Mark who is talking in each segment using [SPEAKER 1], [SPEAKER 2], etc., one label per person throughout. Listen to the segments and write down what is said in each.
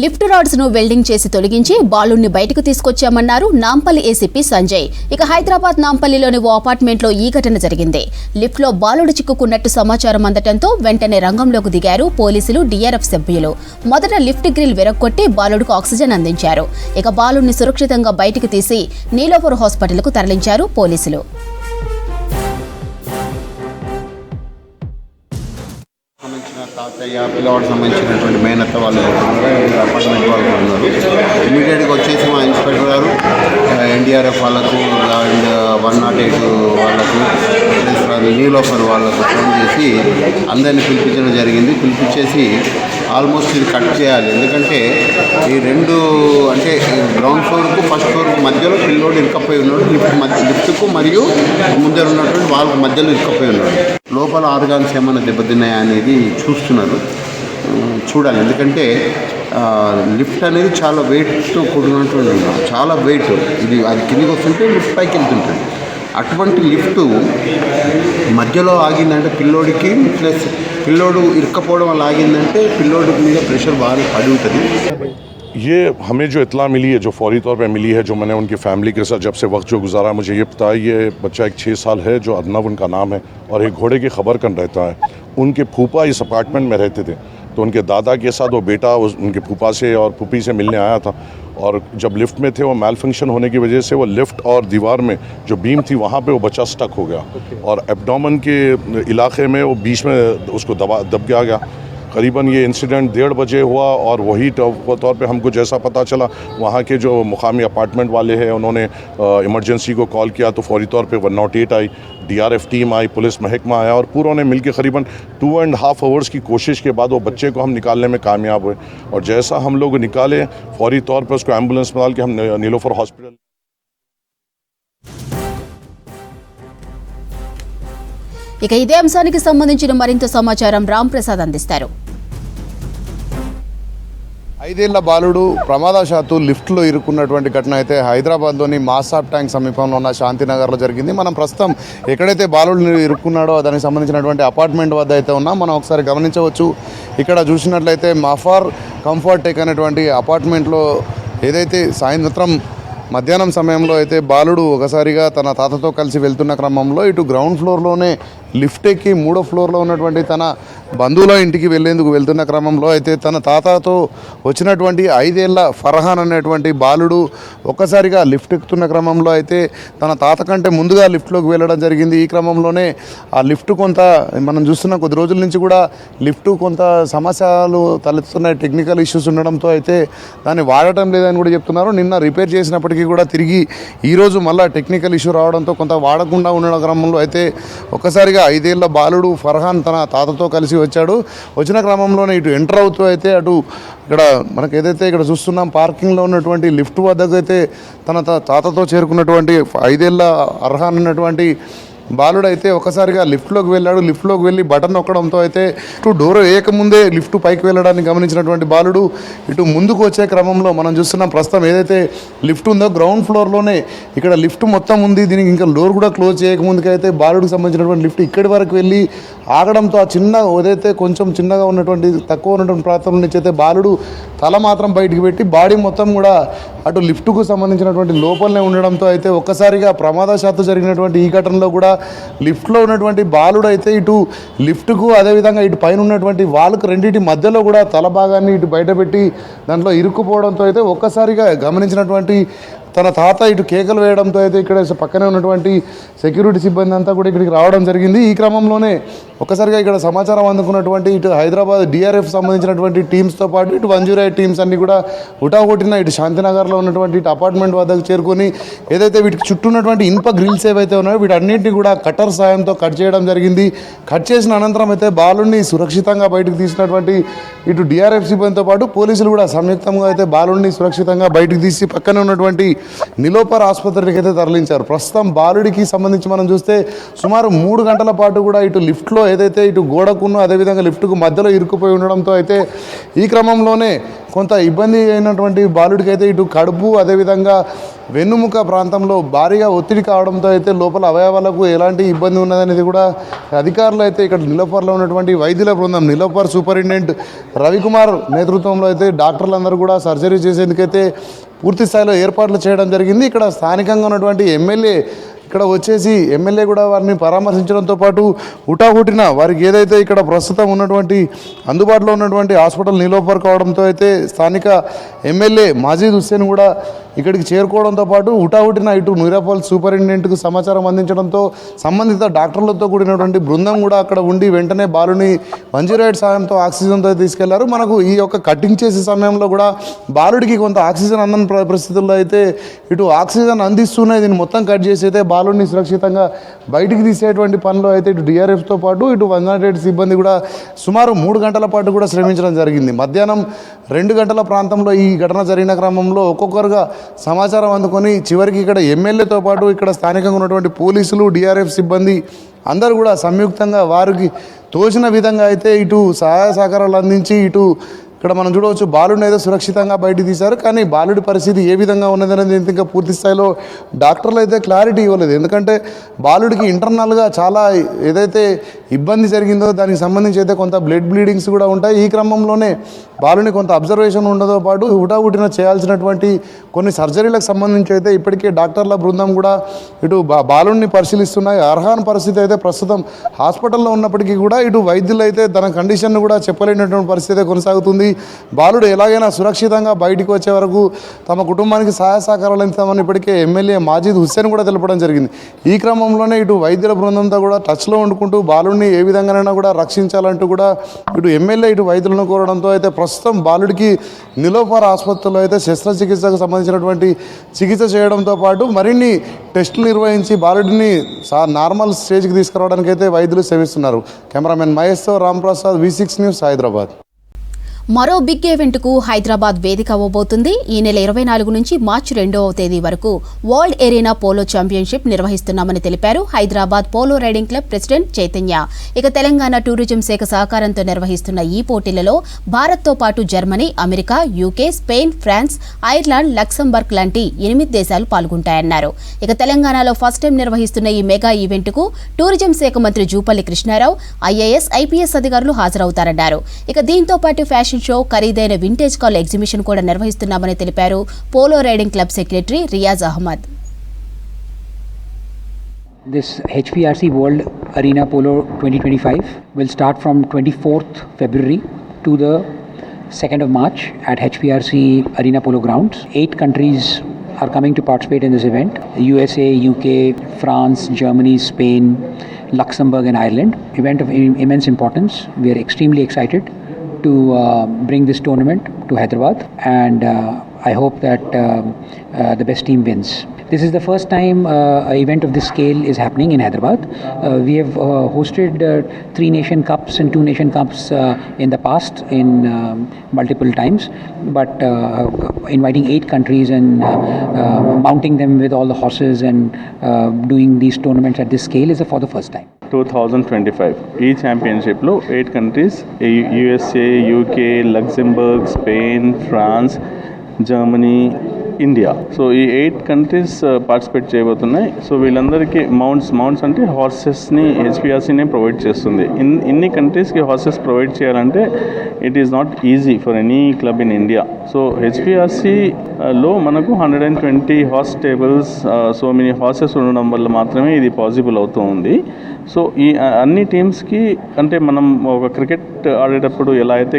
[SPEAKER 1] Lift rods ను welding చేసి తొలగించి బాలుడిని బయటకు తీసుకొచ్చామన్నారు నాంపల్లి ఏసీపీ సంజయ్. ఇక హైదరాబాద్ నాంపల్లిలోని ఓ అపార్ట్మెంట్ లో ఈ ఘటన జరిగింది. లిఫ్ట్ లో బాలుడు చిక్కుకున్నట్టు సమాచారం అందటంతో వెంటనే రంగంలోకి దిగారు పోలీసులు, డీఆర్ఎఫ్ సభ్యులు. మొదట లిఫ్ట్ గ్రిల్ విరగ్గొట్టి బాలుడుకు ఆక్సిజన్ అందించారు. ఇక బాలుడిని సురక్షితంగా బయటకు తీసి నీలోఫర్ హాస్పిటల్ కు తరలించారు పోలీసులు.
[SPEAKER 2] తాతయ్య పిల్లవాడికి సంబంధించినటువంటి మేనత్త వాళ్ళు అపార్ట్మెంట్ వాళ్ళు ఉన్నారు. ఇమీడియట్గా వచ్చేసి మా ఇన్స్పెక్టర్ గారు ఎన్డీఆర్ఎఫ్ వాళ్ళకు అండ్ 108 వాళ్ళకు నీలోఫర్ వాళ్ళకు ఫోన్ చేసి అందరినీ పిలిపించడం జరిగింది. పిలిపించేసి ఆల్మోస్ట్ ఇది కట్ చేయాలి. ఎందుకంటే ఈ రెండు అంటే గ్రౌండ్ ఫ్లోర్కు ఫస్ట్ ఫ్లోర్కు మధ్యలో పిల్లోడు ఇరుక్కపోయి ఉన్నాడు. లిఫ్ట్కు మరియు ముందర ఉన్నటువంటి వాళ్ళకు మధ్యలో ఇరుక్కపోయి ఉన్నాడు. లోపల ఆర్గాన్స్ ఏమైనా దెబ్బతిన్నాయా అనేది చూస్తున్నారు, చూడాలి. ఎందుకంటే లిఫ్ట్ అనేది చాలా వెయిట్తో కూడినటువంటి చాలా వెయిట్, ఇది అది కిందికి వస్తుంటే లిఫ్ట్ పైకి వెళ్తుంటుంది. అటువంటి లిఫ్ట్ మధ్యలో ఆగిందంటే పిల్లోడికి ప్లస్ పిల్లోడు ఇరుక్కపోవడం వల్ల ఆగిందంటే పిల్లోడి మీద ప్రెషర్ బాగా పడి ఉంటుంది.
[SPEAKER 3] ये हमें जो इत्ला मिली है, जो फौरी तौर पे मिली है, जो मैंने उनकी फैमिली के साथ जब से वक्त जो गुजारा, मुझे ये पता है ये बच्चा एक 6 साल है जो अदनव उनका नाम है और एक घोड़े की खबर कर रहता है. उनके फूफा इस अपार्टमेंट में रहते थे, तो उनके दादा के साथ वो बेटा उनके फूफा से और फूफी से मिलने आया था. और जब लिफ्ट में थे वो मैल फंक्शन होने की वजह से वो लिफ्ट और दीवार में जो बीम थी वहाँ पे वो बच्चा स्टक हो गया और एब्डोमेन के इलाके में वो बीच में उसको दब गया. करीबन ये इंसिडेंट 1:30 बजे हुआ और वही तौर पे हमको जैसा पता चला वहाँ के जो मुकामी अपार्टमेंट वाले हैं उन्होंने इमरजेंसी को कॉल किया, तो फौरी तौर पे 108 आई, डीआरएफ टीम आई, पुलिस महकमा आया और पूरों ने मिलकर करीबन 2.5 आवर्स की कोशिश के बाद वो बच्चे को हम निकालने में कामयाब हुए. और जैसा हम लोग निकाले फौरी तौर पर उसको एम्बुलेंस में डाल के हम नीलोफर हॉस्पिटल.
[SPEAKER 1] ఇక ఇదే అంశానికి సంబంధించిన మరింత సమాచారం రామ్ ప్రసాద్ అందిస్తారు.
[SPEAKER 4] 5 ఏళ్ల బాలుడు ప్రమాదశాత్తు లిఫ్ట్లో ఇరుక్కున్నటువంటి ఘటన అయితే హైదరాబాద్లోని మాసాబ్ ట్యాంక్ సమీపంలో ఉన్న శాంతినగర్లో జరిగింది. మనం ప్రస్తుతం ఎక్కడైతే బాలుడు ఇరుక్కున్నాడో దానికి సంబంధించినటువంటి అపార్ట్మెంట్ వద్ద అయితే ఉన్నాం. మనం ఒకసారి గమనించవచ్చు, ఇక్కడ చూసినట్లయితే మఫార్ కంఫర్ట్ టెక్ అనేటువంటి అపార్ట్మెంట్లో ఏదైతే సాయంత్రం మధ్యాహ్నం సమయంలో అయితే బాలుడు ఒకసారిగా తన తాతతో కలిసి వెళ్తున్న క్రమంలో ఇటు గ్రౌండ్ ఫ్లోర్లోనే లిఫ్ట్ ఎక్కి 3వ ఫ్లోర్లో ఉన్నటువంటి తన బంధువుల ఇంటికి వెళ్తున్న క్రమంలో అయితే తన తాతతో వచ్చినటువంటి 5 ఏళ్ల ఫర్హాన్ అనేటువంటి బాలుడు ఒక్కసారిగా లిఫ్ట్ ఎక్కుతున్న క్రమంలో అయితే తన తాత కంటే ముందుగా లిఫ్ట్లోకి వెళ్ళడం జరిగింది. ఈ క్రమంలోనే ఆ లిఫ్ట్ కొంత మనం చూస్తున్న కొద్ది రోజుల నుంచి కూడా లిఫ్ట్ కొంత సమస్యలు తలెత్తుతున్నాయి, టెక్నికల్ ఇష్యూస్ ఉండడంతో అయితే దాన్ని వాడటం లేదని కూడా చెప్తున్నారు. నిన్న రిపేర్ చేసినప్పటికీ కూడా తిరిగి ఈరోజు మళ్ళీ టెక్నికల్ ఇష్యూ రావడంతో కొంత వాడకుండా ఉన్న క్రమంలో అయితే ఒక్కసారిగా 5 ఏళ్ల బాలుడు ఫర్హాన్ తన తాతతో కలిసి వచ్చాడు. వచ్చిన క్రమంలోనే ఇటు ఎంటర్ అవుతూ అయితే అటు ఇక్కడ మనకు ఏదైతే ఇక్కడ చూస్తున్నాం పార్కింగ్లో ఉన్నటువంటి లిఫ్ట్ వద్దకు అయితే తన తాతతో చేరుకున్నటువంటి 5 ఏళ్ల అర్హాన్ ఉన్నటువంటి బాలుడు అయితే ఒకసారిగా లిఫ్ట్లోకి వెళ్ళాడు. లిఫ్ట్లోకి వెళ్ళి బటన్ నొక్కడంతో అయితే ఇటు డోర్ వేయకముందే లిఫ్ట్ పైకి వెళ్ళడాన్ని గమనించినటువంటి బాలుడు ఇటు ముందుకు వచ్చే క్రమంలో మనం చూస్తున్నాం ప్రస్తుతం ఏదైతే లిఫ్ట్ ఉందో గ్రౌండ్ ఫ్లోర్లోనే ఇక్కడ లిఫ్ట్ మొత్తం ఉంది. దీనికి ఇంకా డోర్ కూడా క్లోజ్ చేయకముందుకైతే బాలుడికి సంబంధించినటువంటి లిఫ్ట్ ఇక్కడి వరకు వెళ్ళి ఆగడంతో ఆ చిన్న ఏదైతే కొంచెం చిన్నగా ఉన్నటువంటి తక్కువ ఉన్నటువంటి ప్రాంతం నుంచి అయితే బాలుడు తల మాత్రం బయటికి పెట్టి బాడీ మొత్తం కూడా అటు లిఫ్ట్కు సంబంధించినటువంటి లోపలనే ఉండడంతో అయితే ఒక్కసారిగా ప్రమాదశాత్తు జరిగినటువంటి ఈ ఘటనలో కూడా లిఫ్ట్లో ఉన్నటువంటి బాలుడు అయితే ఇటు లిఫ్ట్కు అదేవిధంగా ఇటు పైన ఉన్నటువంటి వాళ్ళకు రెండింటి మధ్యలో కూడా తల భాగాన్ని ఇటు బయటపెట్టి దాంట్లో ఇరుక్కుపోవడంతో అయితే ఒక్కసారిగా గమనించినటువంటి తన తాత ఇటు కేకలు వేయడంతో అయితే ఇక్కడ పక్కనే ఉన్నటువంటి సెక్యూరిటీ సిబ్బంది అంతా కూడా ఇక్కడికి రావడం జరిగింది. ఈ క్రమంలోనే ఒక్కసారిగా ఇక్కడ సమాచారం అందుకున్నటువంటి ఇటు హైదరాబాద్ డీఆర్ఎఫ్ సంబంధించినటువంటి టీమ్స్తో పాటు ఇటు 108 టీమ్స్ అన్ని కూడా హుటాహుటిన ఇటు శాంతినగర్లో ఉన్నటువంటి ఇటు అపార్ట్మెంట్ వద్దకు చేరుకొని ఏదైతే వీటికి చుట్టూ ఉన్నటువంటి ఇనుప గ్రిల్స్ ఏవైతే ఉన్నాయో వీటన్నింటినీ కూడా కట్టర్ సాయంతో కట్ చేయడం జరిగింది. కట్ చేసిన అనంతరం అయితే బాలుడిని సురక్షితంగా బయటకు తీసినటువంటి ఇటు డీఆర్ఎఫ్ సిబ్బందితో పాటు పోలీసులు కూడా సంయుక్తంగా అయితే బాలుడిని సురక్షితంగా బయటకు తీసి పక్కనే ఉన్నటువంటి నిలోపర్ ఆసుపత్రికి అయితే తరలించారు. ప్రస్తుతం బాలుడికి సంబంధించి మనం చూస్తే సుమారు 3 గంటల పాటు కూడా ఇటు లిఫ్ట్లో ఏదైతే ఇటు గోడకును అదేవిధంగా లిఫ్ట్కు మధ్యలో ఇరుక్కుపోయి ఉండడంతో అయితే ఈ క్రమంలోనే కొంత ఇబ్బంది అయినటువంటి బాలుడికి అయితే ఇటు కడుపు అదేవిధంగా వెన్నుముక ప్రాంతంలో భారీగా ఒత్తిడి కావడంతో అయితే లోపల అవయవాలకు ఎలాంటి ఇబ్బంది ఉన్నదనేది కూడా అధికారులు అయితే ఇక్కడ నిలోపర్లో ఉన్నటువంటి వైద్యుల బృందం నిలోపర్ సూపరింటెండెంట్ రవికుమార్ నేతృత్వంలో అయితే డాక్టర్లందరూ కూడా సర్జరీ చేసేందుకైతే పూర్తి స్థాయిలో ఏర్పాట్లు చేయడం జరిగింది. ఇక్కడ స్థానికంగా ఉన్నటువంటి ఎమ్మెల్యే ఇక్కడ వచ్చేసి ఎమ్మెల్యే కూడా వారిని పరామర్శించడంతో పాటు హుటాహుటిన వారికి ఏదైతే ఇక్కడ ప్రస్తుతం ఉన్నటువంటి అందుబాటులో ఉన్నటువంటి హాస్పిటల్ నిలోపర్ కావడంతో అయితే స్థానిక ఎమ్మెల్యే మాజీద్ హుస్సేన్ కూడా ఇక్కడికి చేరుకోవడంతో పాటు హుటాహుటిన ఇటు నిలోపర్ సూపరింటెండెంట్కు సమాచారం అందించడంతో సంబంధిత డాక్టర్లతో కూడినటువంటి బృందం కూడా అక్కడ ఉండి వెంటనే బాలుని 108 సాయంతో ఆక్సిజన్తో తీసుకెళ్లారు. మనకు ఈ యొక్క కటింగ్ చేసే సమయంలో కూడా బాలుడికి కొంత ఆక్సిజన్ అందని పరిస్థితుల్లో అయితే ఇటు ఆక్సిజన్ అందిస్తూనే దీన్ని మొత్తం కట్ చేసి అయితే బాలుడిని సురక్షితంగా బయటికి తీసేటువంటి పనిలో అయితే ఇటు డిఆర్ఎఫ్తో పాటు ఇటు 108 సిబ్బంది కూడా సుమారు 3 గంటల పాటు కూడా శ్రమించడం జరిగింది. మధ్యాహ్నం 2 గంటల ప్రాంతంలో ఈ ఘటన జరిగిన క్రమంలో ఒక్కొక్కరుగా సమాచారం అందుకొని చివరికి ఇక్కడ ఎమ్మెల్యేతో పాటు ఇక్కడ స్థానికంగా ఉన్నటువంటి పోలీసులు డిఆర్ఎఫ్ సిబ్బంది అందరూ కూడా సంయుక్తంగా వారికి తోచిన విధంగా అయితే ఇటు సహాయ సహకారాలు అందించి ఇటు ఇక్కడ మనం చూడవచ్చు బాలుడిని అయితే సురక్షితంగా బయటికి తీశారు. కానీ బాలుడి పరిస్థితి ఏ విధంగా ఉన్నదనేది ఇంకా పూర్తి స్థాయిలో డాక్టర్లు అయితే క్లారిటీ ఇవ్వలేదు. ఎందుకంటే బాలుడికి ఇంటర్నల్గా చాలా ఏదైతే ఇబ్బంది జరిగిందో దానికి సంబంధించి అయితే కొంత బ్లడ్ బ్లీడింగ్స్ కూడా ఉంటాయి. ఈ క్రమంలోనే బాలుని కొంత అబ్జర్వేషన్ ఉండదో పాటు హుటాహుటిన చేయాల్సినటువంటి కొన్ని సర్జరీలకు సంబంధించి అయితే ఇప్పటికే డాక్టర్ల బృందం కూడా ఇటు బాలుడిని పరిశీలిస్తున్నాయి. అర్హాన్ పరిస్థితి అయితే ప్రస్తుతం హాస్పిటల్లో ఉన్నప్పటికీ కూడా ఇటు వైద్యులు అయితే తన కండిషన్ను కూడా చెప్పలేనటువంటి పరిస్థితి కొనసాగుతుంది. బాలుడు ఎలాగైనా సురక్షితంగా బయటికి వచ్చే వరకు తమ కుటుంబానికి సహాయ సహకారాలు ఇస్తామని ఇప్పటికే ఎమ్మెల్యే మాజీద్ హుస్సేన్ కూడా తెలపడం జరిగింది. ఈ క్రమంలోనే ఇటు వైద్యుల బృందంతో కూడా టచ్లో ఉండుకుంటూ బాలుడిని ఏ విధంగానైనా కూడా రక్షించాలంటూ కూడా ఇటు ఎమ్మెల్యే ఇటు వైద్యులను కోరడంతో అయితే ప్రస్తుతం బాలుడికి నిలోపర్ ఆసుపత్రిలో అయితే శస్త్రచికిత్సకు సంబంధించినటువంటి చికిత్స చేయడంతో పాటు మరిన్ని టెస్టులు నిర్వహించి బాలుడిని నార్మల్ స్టేజ్కి తీసుకురావడానికి అయితే వైద్యులు శ్రమిస్తున్నారు. కెమెరామెన్ మహేష్తో రాంప్రసాద్, V6 న్యూస్, హైదరాబాద్.
[SPEAKER 1] మరో బిగ్ ఈవెంట్కు హైదరాబాద్ వేదిక అవ్వబోతుంది. ఈ నెల 24 నుంచి మార్చి 2వ తేదీ వరకు వరల్డ్ ఎరీనా పోలో ఛాంపియన్షిప్ నిర్వహిస్తున్నామని తెలిపారు Hyderabad polo riding club president Chaitanya. ఇక తెలంగాణ టూరిజం శాఖ సహకారంతో నిర్వహిస్తున్న ఈ పోటీలలో భారత్తో పాటు Germany, America, UK, Spain, France, Ireland, Luxembourg లాంటి 8 దేశాలు పాల్గొంటాయన్నారు. ఇక తెలంగాణలో ఫస్ట్ టైం నిర్వహిస్తున్న ఈ మెగా ఈవెంట్కు టూరిజం శాఖ మంత్రి జూపల్లి కృష్ణారావు, IAS, IPS అధికారులు హాజరవుతారన్నారు. ఇక దీంతో పాటు ఫ్యాషన్ షో, ఖరీదైన వింటేజ్ కాల్ ఎగ్జిబిషన్ కూడా నిర్వహిస్తున్నామని తెలిపారు polo riding club secretary Riyaz Ahmed.
[SPEAKER 5] This HPRC World Arena Polo 2025 will start from 24th February to the 2nd of March at HPRC Arena Polo Grounds. 8 countries are coming to participate in this event: USA, UK, France, Germany, Spain, Luxembourg and Ireland. Event of immense importance. We are extremely excited to bring this tournament to Hyderabad, and I hope that the best team wins. This is the first time an event of this scale is happening in Hyderabad. We have hosted 3 Nation Cups and 2 Nation Cups in the past in multiple times, but inviting 8 countries and mounting them with all the horses and doing these tournaments at this scale is for the first time.
[SPEAKER 6] 2025 ఈ ఛాంపియన్షిప్లో 8 countries USA, UK, Luxembourg, Spain, France, Germany, India. So ఈ 8 countries participate చేయబోతున్నాయి. So వీళ్ళందరికీ mounts అంటే హార్సెస్ని HPRCనే provide చేస్తుంది. ఇన్ని కంట్రీస్కి హార్సెస్ ప్రొవైడ్ చేయాలంటే it is not easy for any club in India. So HPRCలో మనకు 120 horse stables, so many horses ఉండడం వల్ల మాత్రమే ఇది పాసిబుల్ అవుతూ ఉంది. సో ఈ అన్ని టీమ్స్కి అంటే మనం ఒక క్రికెట్ ఆడేటప్పుడు ఎలా అయితే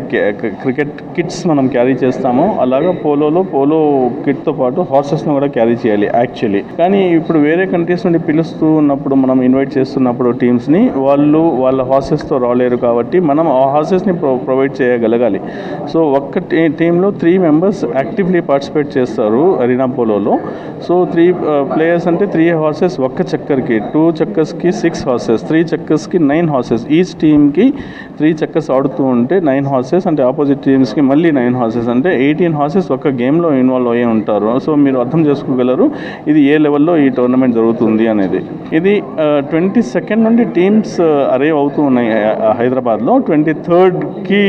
[SPEAKER 6] క్రికెట్ కిట్స్ మనం క్యారీ చేస్తామో అలాగా పోలో కిట్తో పాటు హార్సెస్ను కూడా క్యారీ చేయాలి యాక్చువల్లీ. కానీ ఇప్పుడు వేరే కంట్రీస్ నుండి పిలుస్తూ ఉన్నప్పుడు మనం ఇన్వైట్ చేస్తున్నప్పుడు టీమ్స్ని వాళ్ళ హార్సెస్తో రాలేరు కాబట్టి మనం ఆ హార్సెస్ని ప్రొవైడ్ చేయగలగాలి. సో ఒక్క టీంలో 3 మెంబర్స్ యాక్టివ్లీ పార్టిసిపేట్ చేస్తారు అరీనా పోలోలో. సో 3 players అంటే 3 horses ఒక్క చక్కర్కి, 2 చక్కర్స్కి 6 horses, 3 చక్కర్స్కి 9 horses. ఈచ్ టీమ్కి 3 చక్కర్స్ ఆడుతూ ఉంటే 9 horses, అంటే ఆపోజిట్ టీమ్స్కి మళ్ళీ 9 horses, అంటే 18 horses ఒక్క గేమ్లో ఇన్వాల్వ్ అయ్యి ఉంటారు. సో మీరు అర్థం చేసుకోగలరు ఇది ఏ లెవెల్లో ఈ టోర్నమెంట్ జరుగుతుంది అనేది. ఇది 22nd నుండి టీమ్స్ అరైవ్ అవుతూ ఉన్నాయి హైదరాబాద్లో. 23rdకి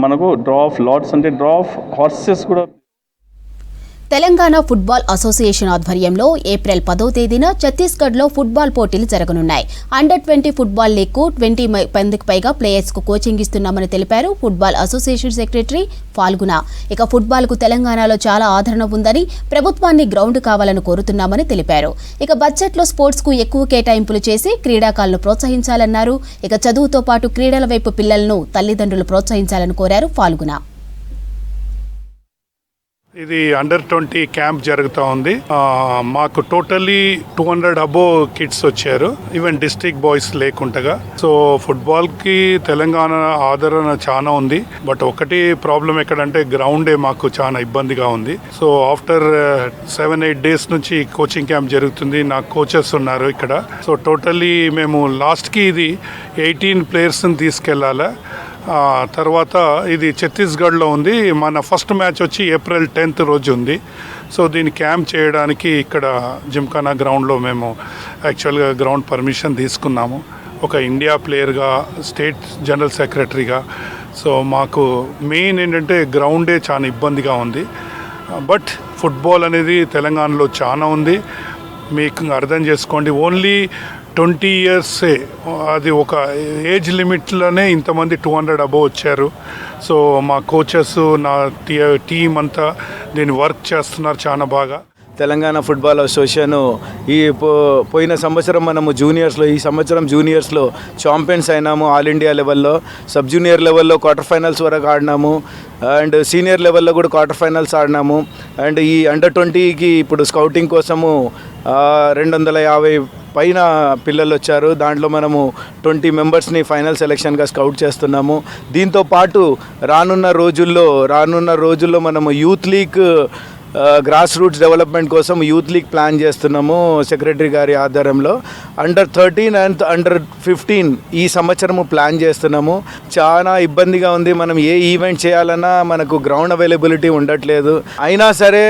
[SPEAKER 6] మనకు డ్రా ఆఫ్ లాట్స్, అంటే డ్రా ఆఫ్ హార్సెస్ కూడా.
[SPEAKER 1] తెలంగాణ ఫుట్బాల్ అసోసియేషన్ ఆధ్వర్యంలో ఏప్రిల్ 10వ తేదీన ఛత్తీస్గఢ్లో ఫుట్బాల్ పోటీలు జరగనున్నాయి. అండర్-20 ఫుట్బాల్ లీగ్కు 20 మందికి పైగా ప్లేయర్స్కు కోచింగ్ ఇస్తున్నామని తెలిపారు ఫుట్బాల్ అసోసియేషన్ సెక్రటరీ ఫాల్గుణ. ఇక ఫుట్బాల్కు తెలంగాణలో చాలా ఆదరణ ఉందని, ప్రభుత్వాన్ని గ్రౌండ్ కావాలని కోరుతున్నామని తెలిపారు. ఇక బడ్జెట్లో స్పోర్ట్స్కు ఎక్కువ కేటాయింపులు చేసి క్రీడాకారులను ప్రోత్సహించాలన్నారు. ఇక చదువుతో పాటు క్రీడల వైపు పిల్లలను తల్లిదండ్రులు ప్రోత్సహించాలని కోరారు ఫాల్గుణ.
[SPEAKER 7] ఇది అండర్-20 క్యాంప్ జరుగుతూ ఉంది. మాకు టోటల్లీ 200 అబోవ్ కిడ్స్ వచ్చారు, ఈవెన్ డిస్ట్రిక్ట్ బాయ్స్ లేకుండగా. సో ఫుట్బాల్కి తెలంగాణ ఆదరణ చాలా ఉంది. బట్ ఒకటి ప్రాబ్లం ఎక్కడంటే గ్రౌండే మాకు చాలా ఇబ్బందిగా ఉంది. సో ఆఫ్టర్ 7-8 డేస్ నుంచి కోచింగ్ క్యాంప్ జరుగుతుంది. నాకు కోచెస్ ఉన్నారు ఇక్కడ. సో టోటల్లీ మేము లాస్ట్కి ఇది 18 ప్లేయర్స్ని తీసుకెళ్ళాలి. తర్వాత ఇది ఛత్తీస్గఢ్లో ఉంది. మన ఫస్ట్ మ్యాచ్ వచ్చి ఏప్రిల్ 10th రోజు ఉంది. సో దీన్ని క్యాంప్ చేయడానికి ఇక్కడ జిమ్ఖానా గ్రౌండ్లో మేము యాక్చువల్గా గ్రౌండ్ పర్మిషన్ తీసుకున్నాము, ఒక ఇండియా ప్లేయర్గా, స్టేట్ జనరల్ సెక్రటరీగా. సో మాకు మెయిన్ ఏంటంటే గ్రౌండే చాలా ఇబ్బందిగా ఉంది. బట్ ఫుట్బాల్ అనేది తెలంగాణలో చాలా ఉంది. మీకు అర్థం చేసుకోండి, ఓన్లీ 20 yearsే అది ఒక ఏజ్ లిమిట్లోనే ఇంతమంది 200 అబోవ్ వచ్చారు. సో మా కోచెస్, నా టీం అంతా దీన్ని వర్క్ చేస్తున్నారు చాలా బాగా.
[SPEAKER 8] తెలంగాణ ఫుట్బాల్ అసోసియేషన్ ఈ పోయిన సంవత్సరం మనము జూనియర్స్లో, ఈ సంవత్సరం జూనియర్స్లో ఛాంపియన్స్ అయినాము. ఆల్ ఇండియా లెవెల్లో, సబ్ జూనియర్ లెవెల్లో క్వార్టర్ ఫైనల్స్ వరకు ఆడినాము. అండ్ సీనియర్ లెవెల్లో కూడా క్వార్టర్ ఫైనల్స్ ఆడినాము. అండ్ ఈ అండర్-20కి ఇప్పుడు స్కౌటింగ్ కోసము 250 పైన పిల్లలు వచ్చారు. దాంట్లో మనము 20 మెంబర్స్ని ఫైనల్ సెలెక్షన్గా స్కౌట్ చేస్తున్నాము. దీంతో పాటు రానున్న రోజుల్లో మనము youth league, grass roots development కోసం యూత్ లీగ్ ప్లాన్ చేస్తున్నాము సెక్రటరీ గారి ఆధ్వర్యంలో. అండర్-13 అండ్ అండర్-15 ఈ సంవత్సరము ప్లాన్ చేస్తున్నాము. చాలా ఇబ్బందిగా ఉంది. మనం ఏ ఈవెంట్ చేయాలన్నా మనకు గ్రౌండ్ అవైలబిలిటీ ఉండట్లేదు. అయినా సరే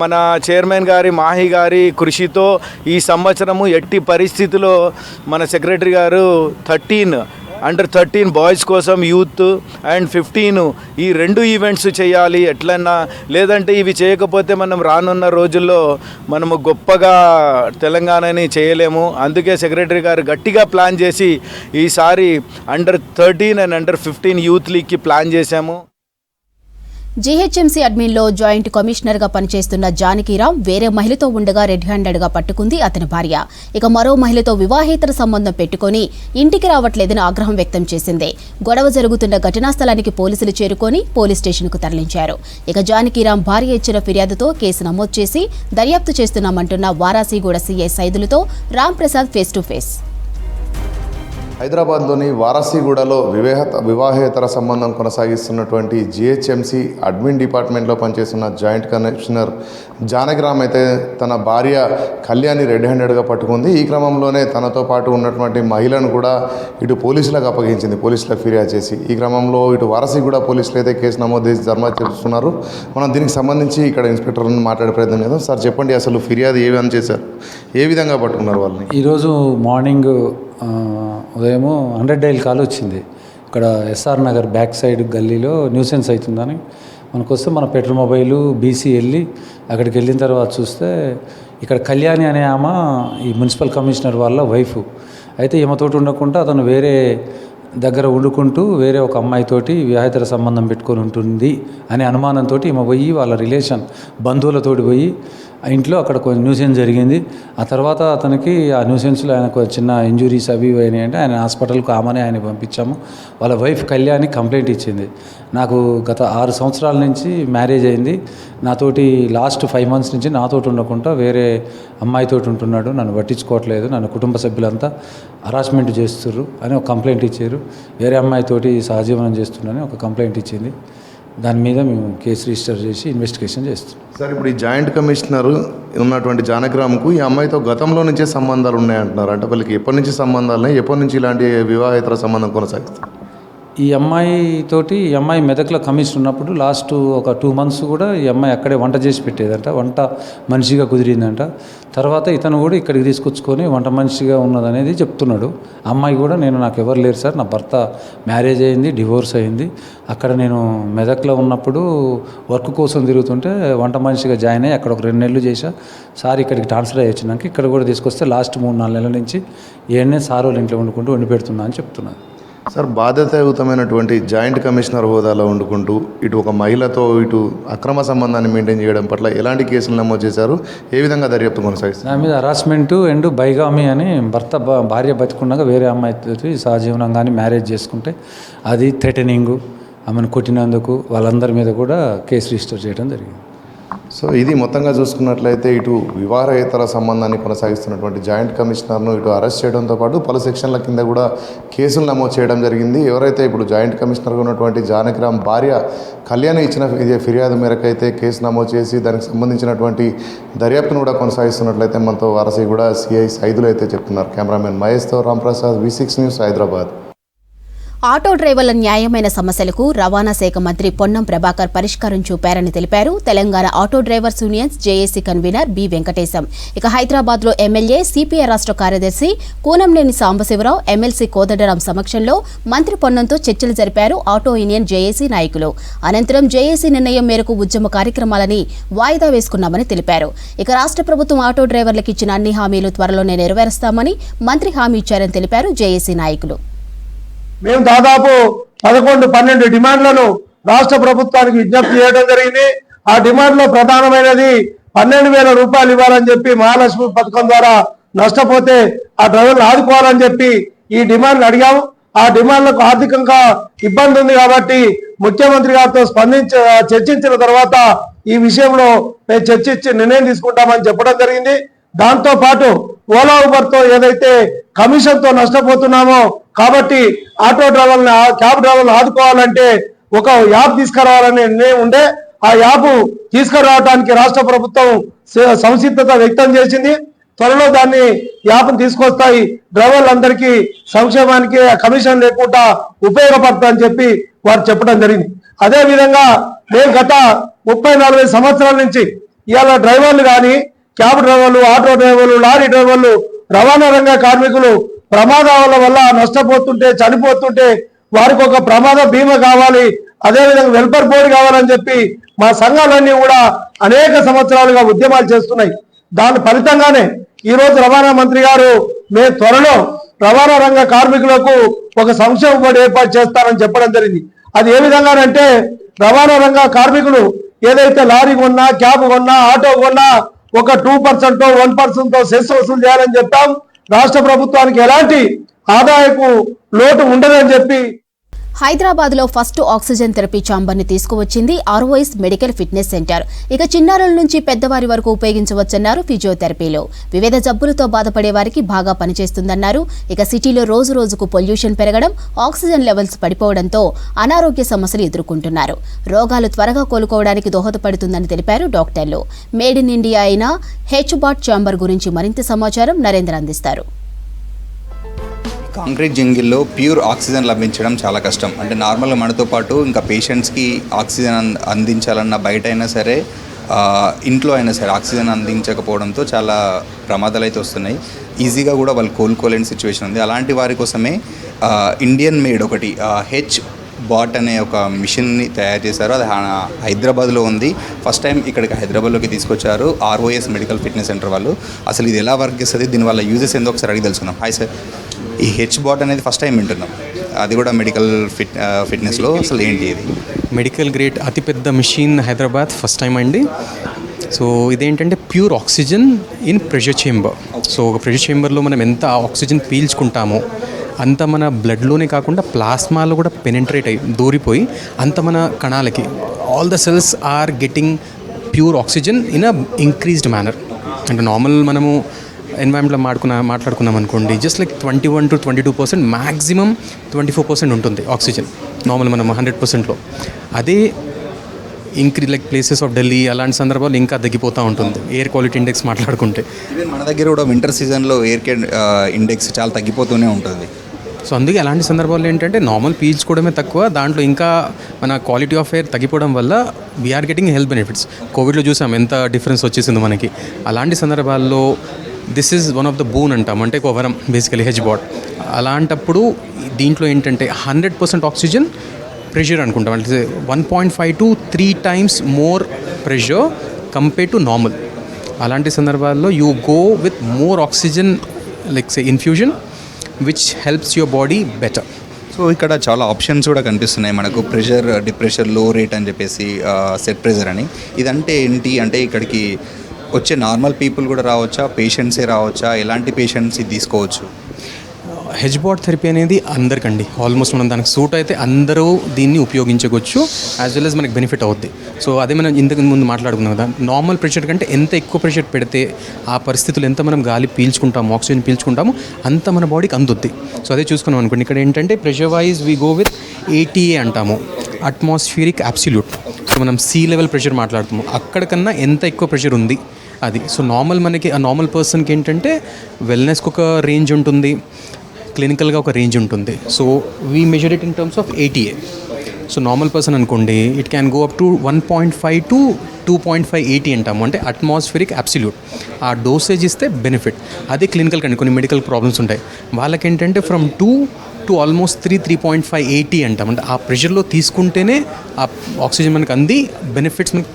[SPEAKER 8] మన చైర్మన్ గారి, మాహి గారి కృషితో ఈ సంవత్సరము ఎట్టి పరిస్థితిలో మన సెక్రటరీ గారు అండర్-13 బాయ్స్ కోసం యూత్ అండ్ 15 ఈ 2 ఈవెంట్స్ చేయాలి ఎట్లన్నా. లేదంటే ఇవి చేయకపోతే మనం రానున్న రోజుల్లో మనము గొప్పగా తెలంగాణని చేయలేము. అందుకే సెక్రటరీ గారు గట్టిగా ప్లాన్ చేసి ఈసారి అండర్-13 అండ్ అండర్-15 యూత్ లీగ్కి ప్లాన్ చేశాము.
[SPEAKER 1] జీహెచ్ఎంసీ అడ్మిన్లో జాయింట్ కమిషనర్గా పనిచేస్తున్న జానకీరామ్ వేరే మహిళతో ఉండగా రెడ్ హ్యాండెడ్గా పట్టుకుంది అతని భార్య. ఇక మరో మహిళతో వివాహేతర సంబంధం పెట్టుకుని ఇంటికి రావట్లేదని ఆగ్రహం వ్యక్తం చేసింది. గొడవ జరుగుతున్న ఘటనా స్థలానికి పోలీసులు చేరుకొని పోలీస్ స్టేషన్కు తరలించారు. ఇక జానకీరామ్ భార్య ఇచ్చిన ఫిర్యాదుతో కేసు నమోదు చేసి దర్యాప్తు చేస్తున్నామంటున్న వారాసిగూడ సీఐ సైదులతో Ram Prasad face to face.
[SPEAKER 4] హైదరాబాద్లోని వారాసిగూడలో వివాహేతర సంబంధం కొనసాగిస్తున్నటువంటి జిహెచ్ఎంసీ అడ్మిన్ డిపార్ట్మెంట్లో పనిచేస్తున్న జాయింట్ కమిషనర్ జానకిరామ్ అయితే తన భార్య కళ్యాణి రెడ్ హ్యాండెడ్గా పట్టుకుంది. ఈ క్రమంలోనే తనతో పాటు ఉన్నటువంటి మహిళను కూడా ఇటు పోలీసులకు అప్పగించింది, పోలీసులకు ఫిర్యాదు చేసి. ఈ క్రమంలో ఇటు వారాసిగూడ పోలీసులు అయితే కేసు నమోదు చేసి దర్యాప్తు చేస్తున్నారు. మనం దీనికి సంబంధించి ఇక్కడ ఇన్స్పెక్టర్లను మాట్లాడే ప్రయత్నం చేద్దాం. సార్ చెప్పండి, అసలు ఫిర్యాదు ఏ విధంగా చేశారు, ఏ విధంగా పట్టుకున్నారు వాళ్ళని?
[SPEAKER 9] ఈరోజు మార్నింగ్ ఉదయము 100 డైల్ కాల్ వచ్చింది. ఇక్కడ ఎస్ఆర్ నగర్ బ్యాక్ సైడ్ గల్లీలో న్యూసెన్స్ అవుతుందని మనకు వస్తే మన పెట్రోల్ మొబైలు బీసీ వెళ్ళి అక్కడికి వెళ్ళిన తర్వాత చూస్తే ఇక్కడ కళ్యాణి అనే ఆమె ఈ మున్సిపల్ కమిషనర్ వాళ్ళ వైఫ్ అయితే ఈమెతోటి ఉండకుండా అతను వేరే దగ్గర వండుకుంటూ వేరే ఒక అమ్మాయితోటి వివాహేతర సంబంధం పెట్టుకొని ఉంటుంది అనే అనుమానంతో ఈమె పోయి వాళ్ళ రిలేషన్ బంధువులతోటి పోయి ఆ ఇంట్లో అక్కడ కొంచెం న్యూసెన్స్ జరిగింది. ఆ తర్వాత అతనికి ఆ న్యూసెన్స్లో ఆయనకు చిన్న ఇంజురీస్ అవి అయినాయి అంటే ఆయన హాస్పిటల్కి ఆమెనే ఆయన పంపించాము. వాళ్ళ వైఫ్ కళ్యాణి కంప్లైంట్ ఇచ్చింది. నాకు గత 6 సంవత్సరాల నుంచి మ్యారేజ్ అయింది, నాతోటి లాస్ట్ 5 months నుంచి నాతోటి ఉండకుండా వేరే అమ్మాయితోటి ఉంటున్నాడు, నన్ను పట్టించుకోవట్లేదు, నన్ను కుటుంబ సభ్యులంతా హరాస్మెంట్ చేస్తున్నారు అని ఒక కంప్లైంట్ ఇచ్చారు. వేరే అమ్మాయితోటి సహజీవనం చేస్తున్నారని ఒక కంప్లైంట్ ఇచ్చింది. దాని మీద మేము కేసు రిజిస్టర్ చేసి ఇన్వెస్టిగేషన్ చేస్తాం.
[SPEAKER 4] సార్, ఇప్పుడు ఈ జాయింట్ కమిషనర్ ఉన్నటువంటి జానకిరామ్కు ఈ అమ్మాయితో గతంలో నుంచే సంబంధాలు ఉన్నాయంటున్నారు. అంటే వాళ్ళకి ఎప్పటి నుంచి సంబంధాలు ఉన్నాయి, ఎప్పటి నుంచి ఇలాంటి వివాహేతర సంబంధం కొనసాగిస్తారు?
[SPEAKER 9] ఈ అమ్మాయి మెదక్లో కమిషన్ ఉన్నప్పుడు లాస్ట్ ఒక 2 months కూడా ఈ అమ్మాయి అక్కడే వంట చేసి పెట్టేదంట, వంట మనిషిగా కుదిరిందంట. తర్వాత ఇతను కూడా ఇక్కడికి తీసుకొచ్చుకొని వంట మనిషిగా ఉన్నదనేది చెప్తున్నాడు. అమ్మాయి కూడా నాకు ఎవరు లేరు సార్, నా భర్త మ్యారేజ్ అయింది, డివోర్స్ అయింది, అక్కడ నేను మెదక్లో ఉన్నప్పుడు వర్క్ కోసం తిరుగుతుంటే వంట మనిషిగా జాయిన్ అయ్యి అక్కడ ఒక 2 నెలలు చేశా సార్. ఇక్కడికి ట్రాన్స్ఫర్ అయ్యి వచ్చినాక ఇక్కడ కూడా తీసుకొస్తే లాస్ట్ 3-4 నెలల నుంచి ఏడనే సార్ వాళ్ళ ఇంట్లో వండుకుంటూ వండి పెడుతున్నా అని చెప్తున్నాను.
[SPEAKER 4] సార్, బాధ్యతాయుతమైనటువంటి జాయింట్ కమిషనర్ హోదాలో వండుకుంటూ ఇటు ఒక మహిళతో ఇటు అక్రమ సంబంధాన్ని మెయింటైన్ చేయడం పట్ల ఎలాంటి కేసులు నమోదు చేశారు, ఏ విధంగా దర్యాప్తు కొనసాగిస్తారు?
[SPEAKER 9] నా మీద హరాస్మెంట్ అండ్ బైగామి అని భార్య బతికున్నాక వేరే అమ్మాయితో సహజీవనంగానే మ్యారేజ్ చేసుకుంటే అది థ్రెటనింగు, ఆమెను కొట్టినందుకు వాళ్ళందరి మీద కూడా కేసు రిజిస్టర్ చేయడం జరిగింది.
[SPEAKER 4] సో ఇది మొత్తంగా చూసుకున్నట్లయితే ఇటు వివాహేతర సంబంధాన్ని కొనసాగిస్తున్నటువంటి జాయింట్ కమిషనర్ను ఇటు అరెస్ట్ చేయడంతో పాటు పలు సెక్షన్ల కింద కూడా కేసులు నమోదు చేయడం జరిగింది. ఎవరైతే ఇప్పుడు జాయింట్ కమిషనర్గా ఉన్నటువంటి జానకిరామ్ భార్య కళ్యాణి ఇచ్చిన ఫిర్యాదు మేరకు అయితే కేసు నమోదు చేసి దానికి సంబంధించినటువంటి దర్యాప్తును కూడా కొనసాగిస్తున్నట్లయితే మనతో వారసి కూడా సిఐ సైదులు అయితే చెప్తున్నారు. కెమెరామెన్ మహేష్తో Ramprasad, V6 news, Hyderabad.
[SPEAKER 1] Auto డ్రైవర్ల న్యాయమైన సమస్యలకు రవాణా శాఖ మంత్రి పొన్నం ప్రభాకర్ పరిష్కారం చూపారని తెలిపారు Telangana auto drivers unions JAC convener B Venkatesham. ఇక హైదరాబాద్లో ఎమ్మెల్యే సిపిఐ రాష్ట్ర కార్యదర్శి కూనంనేని సాంబశివరావు, ఎమ్మెల్సీ కోదండరాం సమక్షంలో మంత్రి పొన్నంతో చర్చలు జరిపారు ఆటో యూనియన్ జేఏసీ నాయకులు. అనంతరం జేఏసీ నిర్ణయం మేరకు ఉద్యమ కార్యక్రమాలని వాయిదా వేసుకున్నామని తెలిపారు. ఇక రాష్ట్ర ప్రభుత్వం ఆటో డ్రైవర్లకు ఇచ్చిన అన్ని హామీలు త్వరలోనే నెరవేరుస్తామని మంత్రి హామీ ఇచ్చారని తెలిపారు జేఏసీ నాయకులు.
[SPEAKER 10] మేము దాదాపు 11-12 డిమాండ్లను రాష్ట్ర ప్రభుత్వానికి విజ్ఞప్తి చేయడం జరిగింది. ఆ డిమాండ్లో ప్రధానమైనది 12,000 రూపాయలు ఇవ్వాలని చెప్పి, మహాలక్ష్మి పథకం ద్వారా నష్టపోతే ఆ డ్రైవర్లు ఆదుకోవాలని చెప్పి ఈ డిమాండ్లు అడిగాము. ఆ డిమాండ్లకు ఆర్థికంగా ఇబ్బంది ఉంది కాబట్టి ముఖ్యమంత్రి గారితో చర్చించిన తర్వాత ఈ విషయంలో మేము చర్చించి నిర్ణయం తీసుకుంటామని చెప్పడం జరిగింది. దాంతో పాటు ఓలా ఊబర్తో ఏదైతే కమిషన్తో నష్టపోతున్నామో కాబట్టి ఆటో డ్రైవర్లను, క్యాబ్ డ్రైవర్లను ఆదుకోవాలంటే ఒక యాప్ తీసుకురావాలనే నిర్ణయం ఉండే. ఆ యాప్ తీసుకురావడానికి రాష్ట్ర ప్రభుత్వం సంసిద్ధత వ్యక్తం చేసింది. త్వరలో దాన్ని యాప్ను తీసుకొస్తాయి, డ్రైవర్లందరికీ సంక్షేమానికి కమిషన్ లేకుండా ఉపయోగపడుతుందని చెప్పి వారు చెప్పడం జరిగింది. అదేవిధంగా మేము గత 30-40 సంవత్సరాల నుంచి ఇవాళ డ్రైవర్లు కానీ, క్యాబ్ డ్రైవర్లు, ఆటో డ్రైవర్లు, లారీ డ్రైవర్లు, రవాణా రంగ కార్మికులు ప్రమాదాల వల్ల నష్టపోతుంటే, చనిపోతుంటే వారికి ఒక ప్రమాద బీమా కావాలి, అదేవిధంగా వెల్ఫేర్ బోర్డు కావాలని చెప్పి మా సంఘాలన్నీ కూడా అనేక సంవత్సరాలుగా ఉద్యమాలు చేస్తున్నాయి. దాని ఫలితంగానే ఈరోజు రవాణా మంత్రి గారు మేము త్వరలో రవాణా రంగ కార్మికులకు ఒక సంక్షేమ బోర్డు ఏర్పాటు చేస్తారని చెప్పడం జరిగింది. అది ఏ విధంగానంటే రవాణా రంగ కార్మికులు ఏదైతే లారీ కొన్నా, క్యాబ్ కొన్నా, ఆటో కొన్నా ఒక 2% 1% సెస్ వసూలు చేయాలని చెప్పాం. రాష్ట్ర ప్రభుత్వానికి ఎలాంటి ఆదాయపు లోటు ఉండదని చెప్పి
[SPEAKER 1] హైదరాబాద్ లో ఫస్ట్ ఆక్సిజన్ థెరపీ ఛాంబర్ ని తీసుకువచ్చింది ఆర్ఓఎస్ మెడికల్ ఫిట్నెస్ సెంటర్. ఇక చిన్నారుల నుంచి పెద్దవారి వరకు ఉపయోగించవచ్చన్నారు ఫిజియోథెరపీలో. వివిధ జబ్బులతో బాధపడే వారికి బాగా పనిచేస్తుందన్నారు. ఇక సిటీలో రోజు రోజుకు పొల్యూషన్ పెరగడం, ఆక్సిజన్ లెవెల్స్ పడిపోవడంతో అనారోగ్య సమస్యలు ఎదుర్కొంటున్నారు. రోగాలు త్వరగా కోలుకోవడానికి దోహదపడుతుందని తెలిపారు డాక్టర్లు. మేడ్ ఇన్ ఇండియా అయిన హెచ్బాట్ ఛాంబర్ గురించి మరింత సమాచారం నరేంద్ర అందిస్తారు.
[SPEAKER 11] కాంక్రీట్ జంగిల్లో ప్యూర్ ఆక్సిజన్ లభించడం చాలా కష్టం. అంటే నార్మల్గా మనతో పాటు ఇంకా పేషెంట్స్కి ఆక్సిజన్ అందించాలన్న బయట అయినా సరే, ఇంట్లో అయినా సరే ఆక్సిజన్ అందించకపోవడంతో చాలా ప్రమాదాలు అయితే వస్తున్నాయి. ఈజీగా కూడా వాళ్ళు కోలుకోలేని సిచ్యువేషన్ ఉంది. అలాంటి వారి కోసమే ఇండియన్ మేడ్ ఒకటి హెచ్బాట్ అనే ఒక మిషన్ని తయారు చేశారు. అది హైదరాబాద్లో ఉంది. ఫస్ట్ టైం ఇక్కడికి హైదరాబాద్లోకి తీసుకొచ్చారు ఆర్ఓఎస్ మెడికల్ ఫిట్నెస్ సెంటర్ వాళ్ళు. అసలు ఇది ఎలా వర్క్ చేస్తుంది, దీనివల్ల యూజెస్ ఏందో ఒకసారి అడిగి తెలుసుకున్నాం. హాయ్ సార్, ఈ హెచ్బాట్ అనేది ఫస్ట్ టైం వింటున్నాం, అది కూడా మెడికల్ ఫిట్నెస్లో. అసలు ఏంటి ఇది?
[SPEAKER 12] మెడికల్ గ్రేడ్ అతిపెద్ద మిషన్ హైదరాబాద్ ఫస్ట్ టైం అండి. సో ఇదేంటంటే pure oxygen in pressure chamber. So ఒక ప్రెషర్ చేంబర్లో మనం ఎంత ఆక్సిజన్ పీల్చుకుంటామో అంత మన బ్లడ్లోనే కాకుండా ప్లాస్మాలో కూడా పెనెంట్రేట్ అయ్యి దూరిపోయి అంత మన కణాలకి all the cells are getting pure oxygen in a increased manner. అంటే నార్మల్ మనము ఎన్వైరన్మెంట్లో మాట్లాడుకున్నాం అనుకోండి, జస్ట్ లైక్ 21 to 22%, మ్యాక్సిమం 24% ఉంటుంది ఆక్సిజన్ నార్మల్ మనం 100%లో. అదే లైక్ ప్లేసెస్ ఆఫ్ ఢిల్లీ అలాంటి సందర్భాలు ఇంకా తగ్గిపోతూ ఉంటుంది ఎయిర్ క్వాలిటీ ఇండెక్స్ మాట్లాడుకుంటే.
[SPEAKER 11] ఈవెన్ మన దగ్గర కూడా వింటర్ సీజన్లో ఎయిర్ ఇండెక్స్ చాలా తగ్గిపోతూనే ఉంటుంది.
[SPEAKER 12] సో అందుకే అలాంటి సందర్భాల్లో ఏంటంటే నార్మల్ పీల్చుకోవడమే తక్కువ, దాంట్లో ఇంకా మన క్వాలిటీ ఆఫ్ ఎయిర్ తగ్గిపోవడం వల్ల వీఆర్ గెటింగ్ హెల్త్ బెనిఫిట్స్. కోవిడ్లో చూసాం ఎంత డిఫరెన్స్ వచ్చేసింది మనకి. అలాంటి సందర్భాల్లో this is one of the boon అంటాం, అంటే ఒక వరం బేసికలీ హెచ్బాట్. అలాంటప్పుడు దీంట్లో ఏంటంటే 100% ఆక్సిజన్ ప్రెషర్ అనుకుంటాం, అంటే 1.5 to 3 times more pressure compare to normal. అలాంటి సందర్భాల్లో you go with more oxygen like say infusion which helps your body better.
[SPEAKER 11] So ఇక్కడ చాలా ఆప్షన్స్ కూడా కనిపిస్తున్నాయి మనకు, ప్రెషర్, డిప్రెషర్, లో రేట్ అని చెప్పేసి, సెట్ ప్రెషర్ అని. ఇదంటే ఏంటి అంటే ఇక్కడికి వచ్చే నార్మల్ పీపుల్ కూడా రావచ్చా, పేషెంట్సే రావచ్చా, ఎలాంటి పేషెంట్స్ ఇది తీసుకోవచ్చు?
[SPEAKER 12] హెచ్బాట్ థెరపీ అనేది అందరికండి, ఆల్మోస్ట్ మనం దానికి సూట్ అయితే అందరూ దీన్ని ఉపయోగించవచ్చు, యాజ్ వెల్ యాజ్ మనకి బెనిఫిట్ అవుద్ది. సో అదే మనం ఇంతకు ముందు మాట్లాడుకున్నాం కదా, నార్మల్ ప్రెషర్ కంటే ఎంత ఎక్కువ ప్రెషర్ పెడితే ఆ పరిస్థితులు ఎంత మనం గాలి పీల్చుకుంటాము, ఆక్సిజన్ పీల్చుకుంటాము, అంత మన బాడీకి అందుద్ది. సో అదే చూసుకున్నాం అనుకోండి, ఇక్కడ ఏంటంటే pressure wise we go with 80A అంటాము, అట్మాస్ఫియరిక్ అబ్సల్యూట్. సో మనం సీ లెవెల్ ప్రెషర్ మాట్లాడుతాము, అక్కడికన్నా ఎంత ఎక్కువ ప్రెషర్ ఉంది అది. సో నార్మల్ మనకి ఆ నార్మల్ పర్సన్కి ఏంటంటే వెల్నెస్కి ఒక రేంజ్ ఉంటుంది, క్లినికల్గా ఒక రేంజ్ ఉంటుంది. So we measure it in terms of 80A. So normal person అనుకోండి it can go up to 1.5 to 2.580 అంటాము, అంటే అట్మాస్ఫిరిక్ అబ్సల్యూట్. ఆ డోసేజ్ ఇస్తే బెనిఫిట్. అదే క్లినికల్ కండి కొన్ని మెడికల్ ప్రాబ్లమ్స్ ఉంటాయి, వాళ్ళకి ఏంటంటే ఫ్రమ్ 2 to ఆల్మోస్ట్ 3.580 అంటాం, అంటే ఆ ప్రెషర్లో తీసుకుంటేనే ఆ ఆక్సిజన్ మనకు అంది బెనిఫిట్స్ మనకు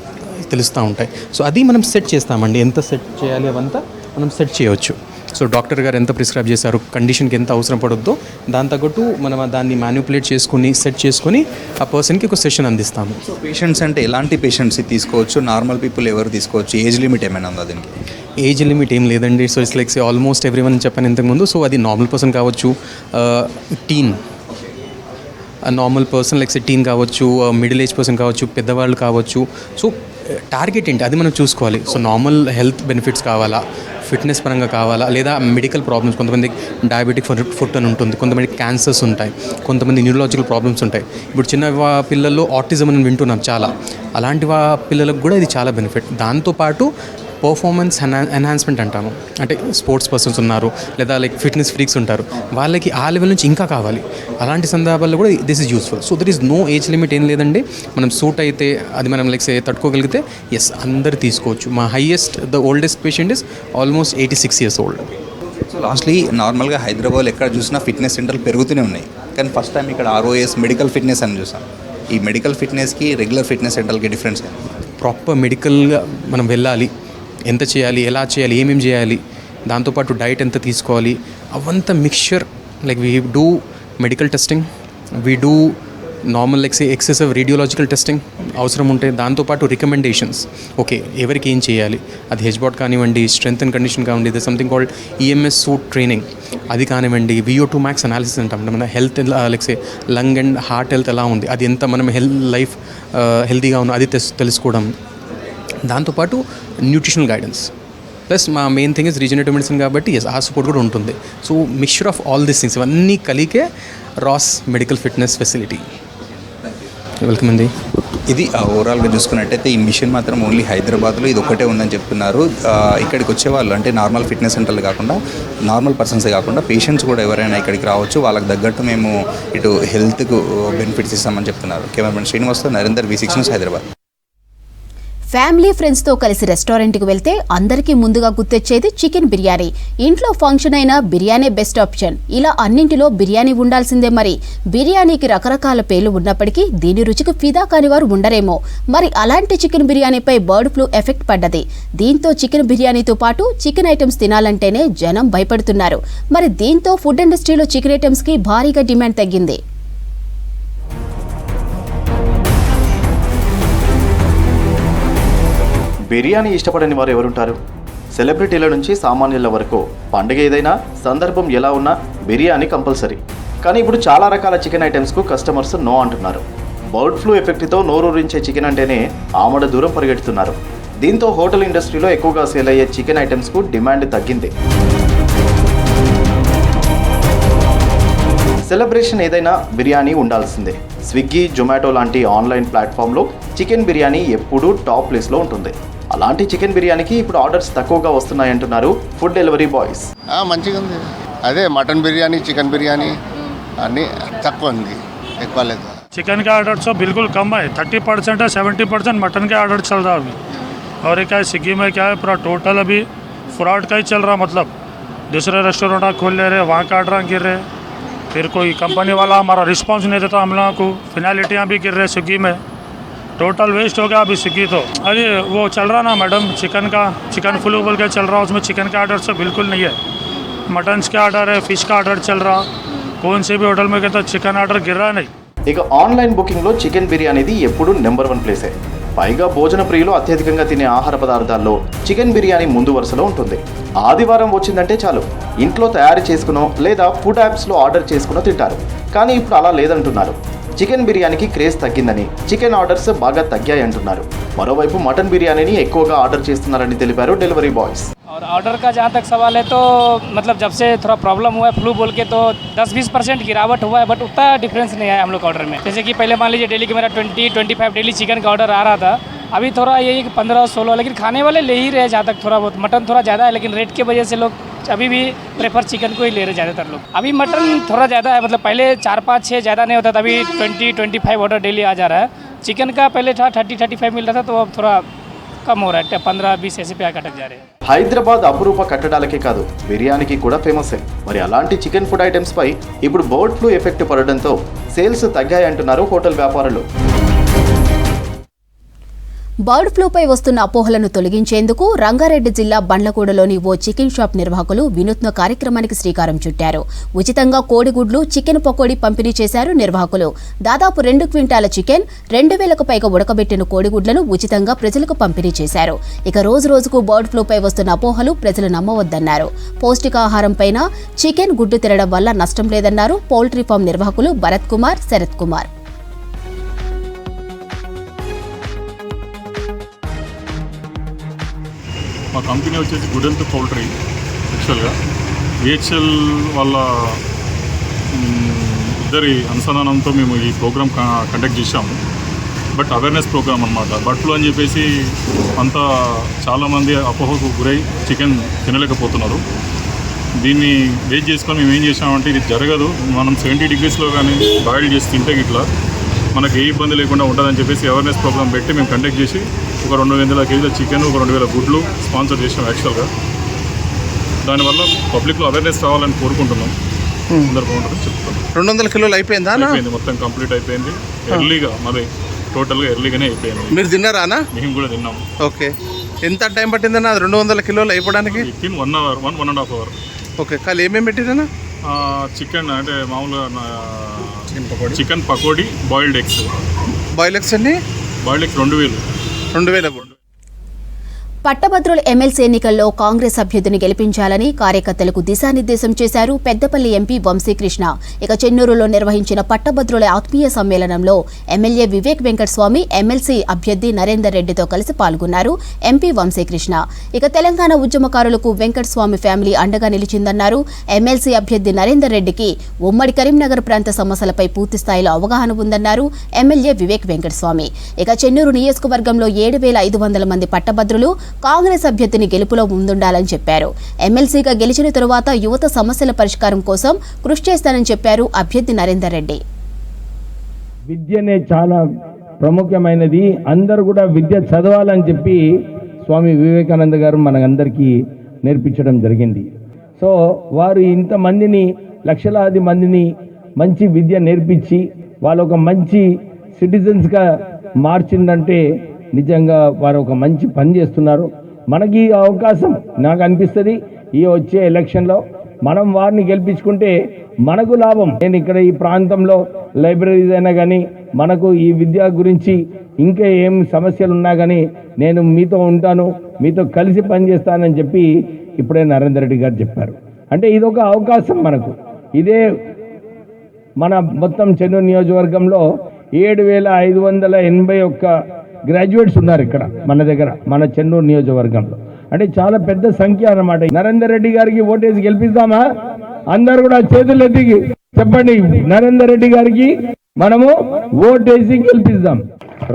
[SPEAKER 12] తెలుస్తూ ఉంటాయి. సో అది మనం సెట్ చేస్తామండి, ఎంత సెట్ చేయాలి అవంతా మనం సెట్ చేయవచ్చు. సో డాక్టర్ గారు ఎంత ప్రిస్క్రైబ్ చేశారు, కండిషన్కి ఎంత అవసరం పడుద్దో దాని తగ్గట్టు మనం దాన్ని మ్యానిపులేట్ చేసుకుని సెట్ చేసుకొని ఆ పర్సన్కి ఒక సెషన్ అందిస్తాము.
[SPEAKER 11] సో పేషెంట్స్ అంటే ఎలాంటి పేషెంట్స్ తీసుకోవచ్చు, నార్మల్ పీపుల్ ఎవరు తీసుకోవచ్చు, ఏజ్ లిమిట్ ఏమైనా ఉందా దీనికి?
[SPEAKER 12] ఏజ్ లిమిట్ ఏం లేదండి. So it's like almost every one చెప్పాను ఇంతకుముందు. సో అది నార్మల్ పర్సన్ కావచ్చు, టీన్ నార్మల్ పర్సన్ లైక్ టీన్ కావచ్చు, మిడిల్ ఏజ్ పర్సన్ కావచ్చు, పెద్దవాళ్ళు కావచ్చు. సో టార్గెట్ ఏంటి అది మనం చూసుకోవాలి. సో నార్మల్ హెల్త్ బెనిఫిట్స్ కావాలా, ఫిట్నెస్ పరంగా కావాలా, లేదా మెడికల్ ప్రాబ్లమ్స్, కొంతమందికి డయాబెటిక్ ఫుట్ అని ఉంటుంది, కొంతమందికి క్యాన్సర్స్ ఉంటాయి, కొంతమంది న్యూరలాజికల్ ప్రాబ్లమ్స్ ఉంటాయి. ఇప్పుడు చిన్న పిల్లల్లో ఆటిజం అని వింటున్నాం చాలా, అలాంటి పిల్లలకు కూడా ఇది చాలా బెనిఫిట్. దాంతోపాటు పర్ఫార్మెన్స్ ఎన్హాన్స్మెంట్ అంటాము, అంటే స్పోర్ట్స్ పర్సన్స్ ఉన్నారు లేదా లైక్ ఫిట్నెస్ ఫ్రీక్స్ ఉంటారు, వాళ్ళకి ఆ లెవెల్ నుంచి ఇంకా కావాలి. అలాంటి సందర్భాల్లో కూడా this is useful. So there is no age limit ఏం లేదండి. మనం సూట్ అయితే అది మనం లైక్ తట్టుకోగలిగితే ఎస్ అందరు తీసుకోవచ్చు. మా highest the oldest patient is almost 86 years old.
[SPEAKER 11] So lastly నార్మల్గా హైదరాబాద్ ఎక్కడ చూసినా ఫిట్నెస్ సెంటర్లు పెరుగుతూనే ఉన్నాయి, కానీ ఫస్ట్ టైం ఇక్కడ ROS మెడికల్ ఫిట్నెస్ అని చూసాం. ఈ మెడికల్ ఫిట్నెస్కి రెగ్యులర్ ఫిట్నెస్ సెంటర్కి డిఫరెన్స్?
[SPEAKER 12] ప్రాపర్ మెడికల్గా మనం వెళ్ళాలి, ఎంత చేయాలి, ఎలా చేయాలి, ఏమేమి చేయాలి, దాంతోపాటు డైట్ ఎంత తీసుకోవాలి, అవంతా mixture. Like we do medical testing, we do normal like excessive radiological testing అవసరం ఉంటే, దాంతోపాటు రికమెండేషన్స్. ఓకే ఎవరికి ఏం చేయాలి, అది హెచ్బాట్ కానివ్వండి, స్ట్రెంత్ అండ్ కండిషన్ కానివ్వండి, ఇది something called EMS suit training అది కానివ్వండి, VO2 max అనాలిసిస్ అంటాం, మన health like lung and heart health ఎలా ఉంది, అది ఎంత మనం లైఫ్ హెల్తీగా ఉన్న అది తెలుసుకోవడం. దాంతోపాటు న్యూట్రిషనల్ గైడెన్స్ ప్లస్ మా main thing is regenerative medicine కాబట్టి ఎస్ ఆ సపోర్ట్ కూడా ఉంటుంది. So mixture of all these things ఇవన్నీ కలిగే ROS medical fitness facility. Welcome అండి.
[SPEAKER 11] ఇది ఓవరాల్గా చూసుకున్నట్టయితే ఈ మిషన్ మాత్రం ఓన్లీ హైదరాబాద్లో ఇది ఒకటే ఉందని చెప్తున్నారు. ఇక్కడికి వచ్చేవాళ్ళు అంటే నార్మల్ ఫిట్నెస్ సెంటర్లు కాకుండా, నార్మల్ పర్సన్సే కాకుండా పేషెంట్స్ కూడా ఎవరైనా ఇక్కడికి రావచ్చు, వాళ్ళకి తగ్గట్టు మేము ఇటు హెల్త్కు బెనిఫిట్స్ ఇస్తామని చెప్తున్నారు. కెమెరామెన్ శ్రీనివాస్తో Narender, V6 News, Hyderabad.
[SPEAKER 1] Family ఫ్రెండ్స్తో కలిసి రెస్టారెంట్కి వెళ్తే అందరికీ ముందుగా గుర్తొచ్చేది చికెన్ బిర్యానీ. ఇంట్లో ఫంక్షన్ అయినా బిర్యానీ బెస్ట్ ఆప్షన్. ఇలా అన్నింటిలో బిర్యానీ ఉండాల్సిందే. మరి బిర్యానీకి రకరకాల పేర్లు ఉన్నప్పటికీ దీని రుచికి ఫిదా కాని వారు ఉండరేమో. మరి అలాంటి చికెన్ బిర్యానీపై బర్డ్ ఫ్లూ ఎఫెక్ట్ పడ్డది. దీంతో చికెన్ బిర్యానీతో పాటు చికెన్ ఐటమ్స్ తినాలంటేనే జనం భయపడుతున్నారు. మరి దీంతో ఫుడ్ ఇండస్ట్రీలో చికెన్ ఐటమ్స్కి భారీగా డిమాండ్ తగ్గింది.
[SPEAKER 13] బిర్యానీ ఇష్టపడని వారు ఎవరుంటారు? సెలబ్రిటీల నుంచి సామాన్యుల వరకు పండుగ ఏదైనా, సందర్భం ఎలా ఉన్నా బిర్యానీ కంపల్సరీ. కానీ ఇప్పుడు చాలా రకాల చికెన్ ఐటమ్స్కు కస్టమర్స్ నో అంటున్నారు. బర్డ్ ఫ్లూ ఎఫెక్ట్తో నోరూరించే చికెన్ అంటేనే ఆమడ దూరం పరిగెడుతున్నారు. దీంతో హోటల్ ఇండస్ట్రీలో ఎక్కువగా సేల్ అయ్యే చికెన్ ఐటమ్స్కు డిమాండ్ తగ్గింది. సెలబ్రేషన్ ఏదైనా బిర్యానీ ఉండాల్సిందే. స్విగ్గీ, జొమాటో లాంటి ఆన్లైన్ ప్లాట్ఫామ్లో చికెన్ బిర్యానీ ఎప్పుడూ టాప్ ప్లేస్లో ఉంటుంది. అలాంటి చికెన్ బిర్యానీకి ఇప్పుడు ఆర్డర్స్ తక్కువగా వస్తున్నాయంటున్నారు ఫుడ్ డెలివరీ బాయ్స్.
[SPEAKER 2] మంచిగా ఉంది. అదే మటన్ బిర్యానీ, చికెన్ బిర్యానీ అన్నీ తక్కువ ఉంది, ఎక్కువ లేదు.
[SPEAKER 7] चिकन का ऑर्डर तो बिल्कुल कम है, 30% है, 70% मटन के ऑर्डर चल रहा है अभी. और एक है स्विगी में क्या है, पूरा टोटल अभी फ्रॉड का ही चल रहा, मतलब दूसरे रेस्टोरेंट खोल ले रहे, वहाँ का ऑर्डर गिर रहे, फिर कोई कंपनी वाला हमारा रिस्पांस नहीं देता हम लोगों को, फिनैलिटियाँ भी गिर रहे स्विगी में. टोटल वेस्ट हो गया अभी स्विगी. तो अरे वो चल रहा ना मैडम, चिकन फ्लू बोल के चल रहा, उसमें चिकन का ऑर्डर तो बिल्कुल नहीं है. मटन्स का ऑर्डर है, फिश का ऑर्डर चल रहा, कौन से भी होटल में कहता चिकन ऑर्डर गिर रहा नहीं.
[SPEAKER 13] ఇక ఆన్లైన్ బుకింగ్లో చికెన్ బిర్యానీది ఎప్పుడూ నెంబర్ 1 ప్లేసే. పైగా భోజన ప్రియులు అత్యధికంగా తినే ఆహార పదార్థాల్లో చికెన్ బిర్యానీ ముందు వరుసలో ఉంటుంది. ఆదివారం వచ్చిందంటే చాలు, ఇంట్లో తయారు చేసుకునో లేదా ఫుడ్ యాప్స్లో ఆర్డర్ చేసుకునో తింటారు. కానీ ఇప్పుడు అలా లేదంటున్నారు. చికెన్ బిర్యానీకి క్రేజ్ తగ్గిందని, చికెన్ ఆర్డర్స్ బాగా తగ్గాయి అంటున్నారు. మరోవైపు మటన్ బిర్యానీని ఎక్కువగా ఆర్డర్ చేస్తున్నారని తెలిపారు డెలివరీ బాయ్స్.
[SPEAKER 14] और ऑर्डर का जहाँ तक सवाल है तो मतलब जब से थोड़ा प्रॉब्लम हुआ है फ्लू बोल के, तो 10-20% गिरावट हुआ है, बट उतना डिफरेंस नहीं है हम लोग ऑर्डर में. जैसे कि पहले मान लीजिए डेली की मेरा 20-25 डेली चिकन का ऑर्डर आ रहा था, अभी थोड़ा यही 15-16, लेकिन खाने वाले ले ही रहे जहाँ तक थोड़ा बहुत. मटन थोड़ा ज़्यादा है, लेकिन रेट की वजह से लोग अभी भी प्रेफर चिकन को ही ले रहे ज़्यादातर लोग. अभी मटन थोड़ा ज़्यादा है, मतलब पहले 4-5-6 ज़्यादा नहीं होता था, अभी 20-25 ऑर्डर डेली आ जा रहा है. चिकन का पहले था 30-35 मिल रहा था, तो अब थोड़ा कम हो रहा है, 15-20 ऐसे पे अटक जा रहे हैं.
[SPEAKER 13] హైదరాబాద్ అపురూప కట్టడాలకే కాదు, బిర్యానీకి కూడా ఫేమస్. మరి అలాంటి చికెన్ ఫుడ్ ఐటమ్స్ పై ఇప్పుడు బర్డ్ ఫ్లూ ఎఫెక్ట్ పడడంతో సేల్స్ తగ్గాయంటున్నారు హోటల్ వ్యాపారులు.
[SPEAKER 1] బర్డ్ ఫ్లూపై వస్తున్న అపోహలను తొలగించేందుకు రంగారెడ్డి జిల్లా బండ్లగూడలోని ఓ చికెన్ షాప్ నిర్వాహకులు వినూత్న కార్యక్రమానికి శ్రీకారం చుట్టారు. ఉచితంగా కోడిగుడ్లు, చికెన్ పకోడీ పంపిణీ చేశారు నిర్వాహకులు. దాదాపు 2 క్వింటాల చికెన్, 2000కు పైగా ఉడకబెట్టిన కోడిగుడ్లను ఉచితంగా ప్రజలకు పంపిణీ చేశారు. ఇక రోజు రోజుకు బర్డ్ ఫ్లూపై వస్తున్న అపోహలు ప్రజలు నమ్మవద్దన్నారు. పౌష్టికాహారంపైన చికెన్, గుడ్డు తినడం వల్ల నష్టం లేదన్నారు పౌల్ట్రీ ఫామ్ నిర్వాహకులు భరత్ కుమార్, శరత్ కుమార్.
[SPEAKER 15] మా కంపెనీ వచ్చేసి గుడెంతు పౌల్ట్రీ. యాక్చువల్గా విహెచ్ఎల్ వాళ్ళ ఇద్దరి అనుసంధానంతో మేము ఈ ప్రోగ్రామ్ కండక్ట్ చేశాము. బట్ అవేర్నెస్ ప్రోగ్రామ్ అనమాట. బర్డ్ ఫ్లూ అని చెప్పేసి అంతా చాలామంది అపోహకు గురై చికెన్ తినలేకపోతున్నారు. దీన్ని బేస్ చేసుకొని మేము ఏం చేసామంటే, ఇది జరగదు, మనం 70 degreesలో కానీ బాయిల్ చేసి తింటే ఇట్లా మనకి ఏ ఇబ్బంది లేకుండా ఉంటుందని చెప్పేసి అవేర్నెస్ ప్రోగ్రామ్ పెట్టి మేము కండక్ట్ చేసి ఒక 200 కేజీల చికెన్, ఒక 2000 గుడ్లు స్పాన్సర్ చేసాం. యాక్చువల్గా దానివల్ల పబ్లిక్లో అవేర్నెస్ రావాలని కోరుకుంటున్నాం. అందరు బాగుంటుందని చెప్తున్నాం.
[SPEAKER 16] 200 కిలోలు అయిపోయిందా?
[SPEAKER 15] అయిపోయింది, మొత్తం కంప్లీట్ అయిపోయింది. ఎర్లీగా మరి టోటల్గా ఎర్లీగానే అయిపోయింది.
[SPEAKER 16] మీరు తిన్నారా?
[SPEAKER 15] మేము కూడా తిన్నాం.
[SPEAKER 16] ఓకే, ఎంత టైం పట్టిందన్నా 200 కిలోలు అయిపోవడానికి?
[SPEAKER 15] 1.5 అవర్.
[SPEAKER 16] ఓకే, కానీ ఏమేమి పెట్టిరన్నా?
[SPEAKER 15] చికెన్ అంటే మామూలుగా chicken pakodi, boiled eggs.
[SPEAKER 16] Boiled eggs అన్ని?
[SPEAKER 15] Boiled eggs 2000.
[SPEAKER 1] పట్టభద్రుల ఎమ్మెల్సీ ఎన్నికల్లో కాంగ్రెస్ అభ్యర్థిని గెలిపించాలని కార్యకర్తలకు దిశానిర్దేశం చేశారు పెద్దపల్లి ఎంపీ వంశీకృష్ణ. ఇక చెన్నూరులో నిర్వహించిన పట్టభద్రుల ఆత్మీయ సమ్మేళనంలో ఎమ్మెల్యే వివేక్ వెంకటస్వామి, ఎమ్మెల్సీ అభ్యర్థి నరేందర్ రెడ్డితో కలిసి పాల్గొన్నారు ఎంపీ వంశీకృష్ణ. ఇక తెలంగాణ ఉద్యమకారులకు వెంకటస్వామి ఫ్యామిలీ అండగా నిలిచిందన్నారు. ఎమ్మెల్సీ అభ్యర్థి నరేందర్ రెడ్డికి ఉమ్మడి కరీంనగర్ ప్రాంత సమస్యలపై పూర్తిస్థాయిలో అవగాహన ఉందన్నారు ఎమ్మెల్యే వివేక్ వెంకటస్వామి. ఇక చెన్నూరు నియోజకవర్గంలో 7,500 మంది పట్టభద్రులు కాంగ్రెస్ అభ్యర్థిని గెలుపులో ముందుండాలని చెప్పారు. ఎమ్మెల్సీగా గెలిచిన తరువాత యువత సమస్యల పరిష్కారం కోసం కృషి చేస్తానని చెప్పారు అభ్యర్థి నరేందర్ రెడ్డి.
[SPEAKER 17] విద్యనే చాలా ప్రముఖమైనది, అందరూ కూడా విద్య చదవాలని చెప్పి స్వామి వివేకానంద గారు మనందరికీ నేర్పించడం జరిగింది. సో వారు ఇంతమందిని, లక్షలాది మందిని మంచి విద్య నేర్పించి వాళ్ళు ఒక మంచి సిటిజన్స్గా మార్చిందంటే నిజంగా వారు ఒక మంచి పని చేస్తున్నారు. మనకి ఈ అవకాశం నాకు అనిపిస్తుంది, ఈ వచ్చే ఎలక్షన్లో మనం వారిని గెలిపించుకుంటే మనకు లాభం. నేను ఇక్కడ ఈ ప్రాంతంలో లైబ్రరీస్ అయినా కానీ, మనకు ఈ విద్య గురించి ఇంకా ఏం సమస్యలు ఉన్నా కానీ నేను మీతో ఉంటాను, మీతో కలిసి పనిచేస్తానని చెప్పి ఇప్పుడే నరేందర్ రెడ్డి గారు చెప్పారు. అంటే ఇదొక అవకాశం మనకు. ఇదే మన మొత్తం చెన్నూరు నియోజకవర్గంలో 7,581 గ్రాడ్యుయేట్స్ ఉన్నారు ఇక్కడ మన దగ్గర, మన చెన్నూరు నియోజకవర్గంలో. అంటే చాలా పెద్ద సంఖ్య అన్నమాట. నరేందర్ రెడ్డి గారికి ఓటేసి గెలిపిద్దామా? అందరు కూడా చేతులు ఎత్తి చెప్పండి, నరేందర్ రెడ్డి గారికి మనము ఓటేసి గెలిపిద్దాం.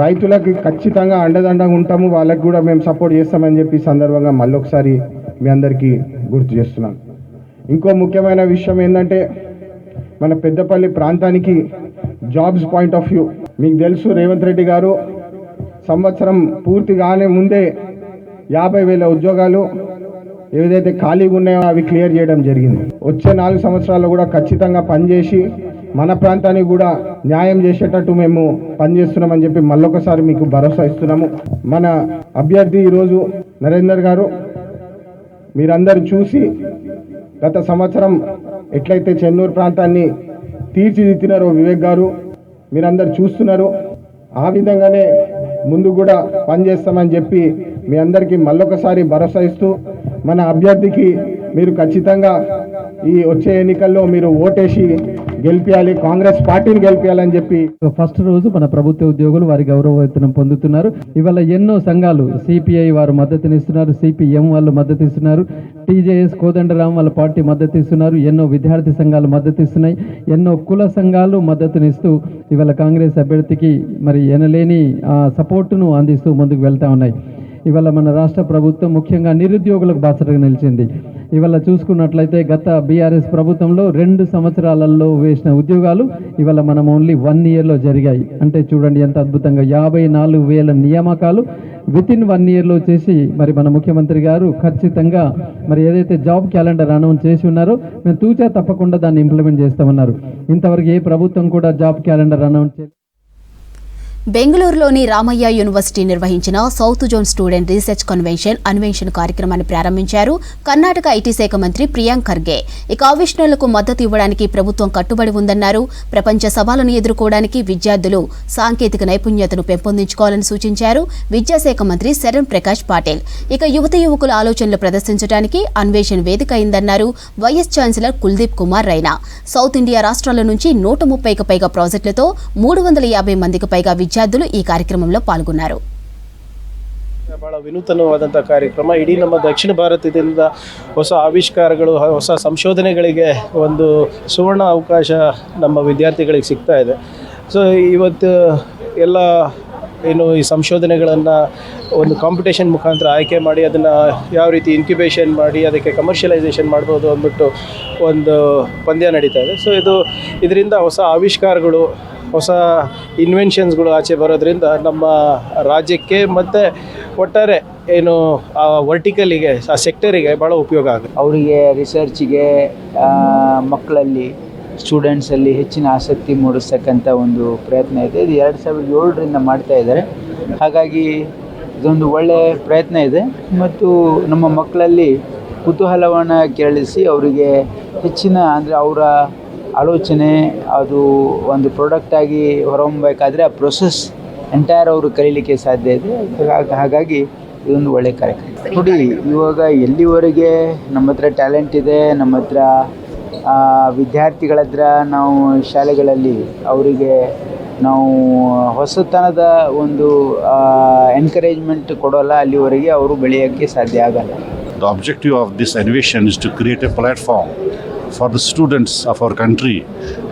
[SPEAKER 10] రైతులకి ఖచ్చితంగా అండదండగా ఉంటాము, వాళ్ళకి కూడా మేము సపోర్ట్ చేస్తామని చెప్పి సందర్భంగా మళ్ళొకసారి మీ అందరికీ గుర్తు చేస్తున్నాను. ఇంకో ముఖ్యమైన విషయం ఏంటంటే మన పెద్దపల్లి ప్రాంతానికి జాబ్స్ పాయింట్ ఆఫ్ వ్యూ మీకు తెలుసు, రేవంత్ రెడ్డి గారు సంవత్సరం పూర్తి కానే ముందే 50,000 ఉద్యోగాలు ఏదైతే ఖాళీగా ఉన్నాయో అవి క్లియర్ చేయడం జరిగింది. వచ్చే 4 సంవత్సరాల్లో కూడా ఖచ్చితంగా పనిచేసి మన ప్రాంతానికి కూడా న్యాయం చేసేటట్టు మేము పనిచేస్తున్నామని చెప్పి మళ్ళొకసారి మీకు భరోసా ఇస్తున్నాము. మన అభ్యర్థి ఈరోజు నరేందర్ గారు, మీరందరూ చూసి గత సంవత్సరం ఎట్లయితే చెన్నూరు ప్రాంతాన్ని తీర్చిదిద్దినారో వివేక్ గారు మీరందరూ చూస్తున్నారు. ఆ విధంగానే ముందు కూడా పనిచేస్తామని చెప్పి మీ అందరికీ మళ్ళొకసారి భరోసా ఇస్తూ మన అభ్యర్థికి మీరు ఖచ్చితంగా ఈ వచ్చే ఎన్నికల్లో మీరు ఓటేసి గెలిపించాలి, కాంగ్రెస్ పార్టీని గెలిపించాలని చెప్పి.
[SPEAKER 18] ఫస్ట్ రోజు మన ప్రభుత్వ ఉద్యోగులు వారి గౌరవ వేతనం పొందుతున్నారు. ఇవాళ ఎన్నో సంఘాలు, సిపిఐ వారు మద్దతునిస్తున్నారు, సిపిఎం వాళ్ళు మద్దతిస్తున్నారు, టీజేఎస్ కోదండరాం వాళ్ళ పార్టీ మద్దతిస్తున్నారు, ఎన్నో విద్యార్థి సంఘాలు మద్దతిస్తున్నాయి, ఎన్నో కుల సంఘాలు మద్దతునిస్తూ ఇవాళ కాంగ్రెస్ అభ్యర్థికి మరి ఎనలేని సపోర్టును అందిస్తూ ముందుకు వెళ్తా ఉన్నాయి. ఇవాళ మన రాష్ట్ర ప్రభుత్వం ముఖ్యంగా నిరుద్యోగులకు బాసటగా నిలిచింది. ఇవాళ చూసుకున్నట్లయితే గత బీఆర్ఎస్ ప్రభుత్వంలో 2 సంవత్సరాలలో వేసిన ఉద్యోగాలు ఇవాళ మనం ఓన్లీ 1 ఇయర్లో జరిగాయి. అంటే చూడండి ఎంత అద్భుతంగా 54,000 నియామకాలు వితిన్ 1 ఇయర్లో చేసి మరి మన ముఖ్యమంత్రి గారు ఖచ్చితంగా మరి ఏదైతే జాబ్ క్యాలెండర్ అనౌన్స్ చేసి ఉన్నారో మేము తూచా తప్పకుండా దాన్ని ఇంప్లిమెంట్ చేస్తామన్నారు. ఇంతవరకు ఏ ప్రభుత్వం కూడా జాబ్ క్యాలెండర్ అనౌన్స్ చేయలేదు.
[SPEAKER 1] బెంగళూరులోని రామయ్య యూనివర్సిటీ నిర్వహించిన సౌత్ జోన్ స్టూడెంట్ రీసెర్చ్ అన్వేషణ కార్యక్రమాన్ని ప్రారంభించారు కర్ణాటక ఐటీ శాఖ మంత్రి ప్రియాంక్ ఖర్గే. ఇక ఆవిష్కరణలకు మద్దతు ఇవ్వడానికి ప్రభుత్వం కట్టుబడి ఉందన్నారు. ప్రపంచ సవాళ్లను ఎదుర్కోవడానికి విద్యార్థులు సాంకేతిక నైపుణ్యతను పెంపొందించుకోవాలని సూచించారు విద్యాశాఖ మంత్రి శరణ్ ప్రకాష్ పాటిల్. ఇక యువకుల ఆలోచనలు ప్రదర్శించడానికి అన్వేషణ వేదిక అయిందన్నారు vice chancellor Kuldeep Kumar Raina. South India రాష్ట్రాల నుంచి 130కి పైగా ప్రాజెక్టులతో 350 మందికి పైగా ವಿದ್ಯಾರ್ಥಿಗಳು ಈ ಕಾರ್ಯಕ್ರಮದಲ್ಲಿ ಪಾಲ್ಗೊಂಡರು.
[SPEAKER 19] ಬಹಳ ವಿನೂತನವಾದಂಥ ಕಾರ್ಯಕ್ರಮ. ಇಡೀ ನಮ್ಮ ದಕ್ಷಿಣ ಭಾರತದಿಂದ ಹೊಸ ಆವಿಷ್ಕಾರಗಳು, ಹೊಸ ಸಂಶೋಧನೆಗಳಿಗೆ ಒಂದು ಸುವರ್ಣ ಅವಕಾಶ ನಮ್ಮ ವಿದ್ಯಾರ್ಥಿಗಳಿಗೆ ಸಿಗ್ತಾ ಇದೆ. ಸೊ ಇವತ್ತು ಎಲ್ಲ ಏನು ಈ ಸಂಶೋಧನೆಗಳನ್ನು ಒಂದು ಕಾಂಪಿಟೇಷನ್ ಮುಖಾಂತರ ಆಯ್ಕೆ ಮಾಡಿ ಅದನ್ನು ಯಾವ ರೀತಿ ಇನ್ಕ್ಯುಬೇಷನ್ ಮಾಡಿ ಅದಕ್ಕೆ ಕಮರ್ಷಿಯಲೈಸೇಷನ್ ಮಾಡ್ಬೋದು ಅಂದ್ಬಿಟ್ಟು ಒಂದು ಪಂದ್ಯ ನಡೀತಾ ಇದೆ. ಸೊ ಇದರಿಂದ ಹೊಸ ಆವಿಷ್ಕಾರಗಳು, ಹೊಸ ಇನ್ವೆನ್ಷನ್ಸ್ಗಳು ಆಚೆ ಬರೋದ್ರಿಂದ ನಮ್ಮ ರಾಜ್ಯಕ್ಕೆ ಮತ್ತು ಒಟ್ಟಾರೆ ಏನು ಆ ವರ್ಟಿಕಲಿಗೆ, ಆ ಸೆಕ್ಟರಿಗೆ ಭಾಳ ಉಪಯೋಗ ಆಗುತ್ತೆ.
[SPEAKER 20] ಅವರಿಗೆ ರಿಸರ್ಚಿಗೆ ಮಕ್ಕಳಲ್ಲಿ, ಸ್ಟೂಡೆಂಟ್ಸಲ್ಲಿ ಹೆಚ್ಚಿನ ಆಸಕ್ತಿ ಮೂಡಿಸ್ತಕ್ಕಂಥ ಒಂದು ಪ್ರಯತ್ನ ಇದೆ. ಇದು 2007ರಿಂದ ಮಾಡ್ತಾ ಇದ್ದಾರೆ. ಹಾಗಾಗಿ ಇದೊಂದು ಒಳ್ಳೆಯ ಪ್ರಯತ್ನ ಇದೆ ಮತ್ತು ನಮ್ಮ ಮಕ್ಕಳಲ್ಲಿ ಕುತೂಹಲವನ್ನು ಕೆರಳಿಸಿ ಅವರಿಗೆ ಹೆಚ್ಚಿನ ಅಂದರೆ ಅವರ ಆಲೋಚನೆ ಅದು ಒಂದು ಪ್ರಾಡಕ್ಟಾಗಿ ಹೊರಹೊಮ್ಮಬೇಕಾದ್ರೆ ಆ ಪ್ರೊಸೆಸ್ ಎಂಟೈರ್ ಅವರು ಕಲೀಲಿಕ್ಕೆ ಸಾಧ್ಯ ಇದೆ. ಹಾಗಾಗಿ ಇದೊಂದು ಒಳ್ಳೆಯ ಕಾರ್ಯಕ್ರಮ. ನೋಡಿ, ಇವಾಗ ಎಲ್ಲಿವರೆಗೆ ನಮ್ಮ ಹತ್ರ ಟ್ಯಾಲೆಂಟ್ ಇದೆ, ನಮ್ಮ ಹತ್ರ ವಿದ್ಯಾರ್ಥಿಗಳ ಹತ್ರ ನಾವು ಶಾಲೆಗಳಲ್ಲಿ ಅವರಿಗೆ ನಾವು ಹೊಸತನದ ಒಂದು ಎನ್ಕರೇಜ್ಮೆಂಟ್ ಕೊಡೋಲ್ಲ, ಅಲ್ಲಿವರೆಗೆ ಅವರು ಬೆಳೆಯೋಕ್ಕೆ ಸಾಧ್ಯ ಆಗಲ್ಲ.
[SPEAKER 21] The objective of this innovation is to create a platform for the students of our country,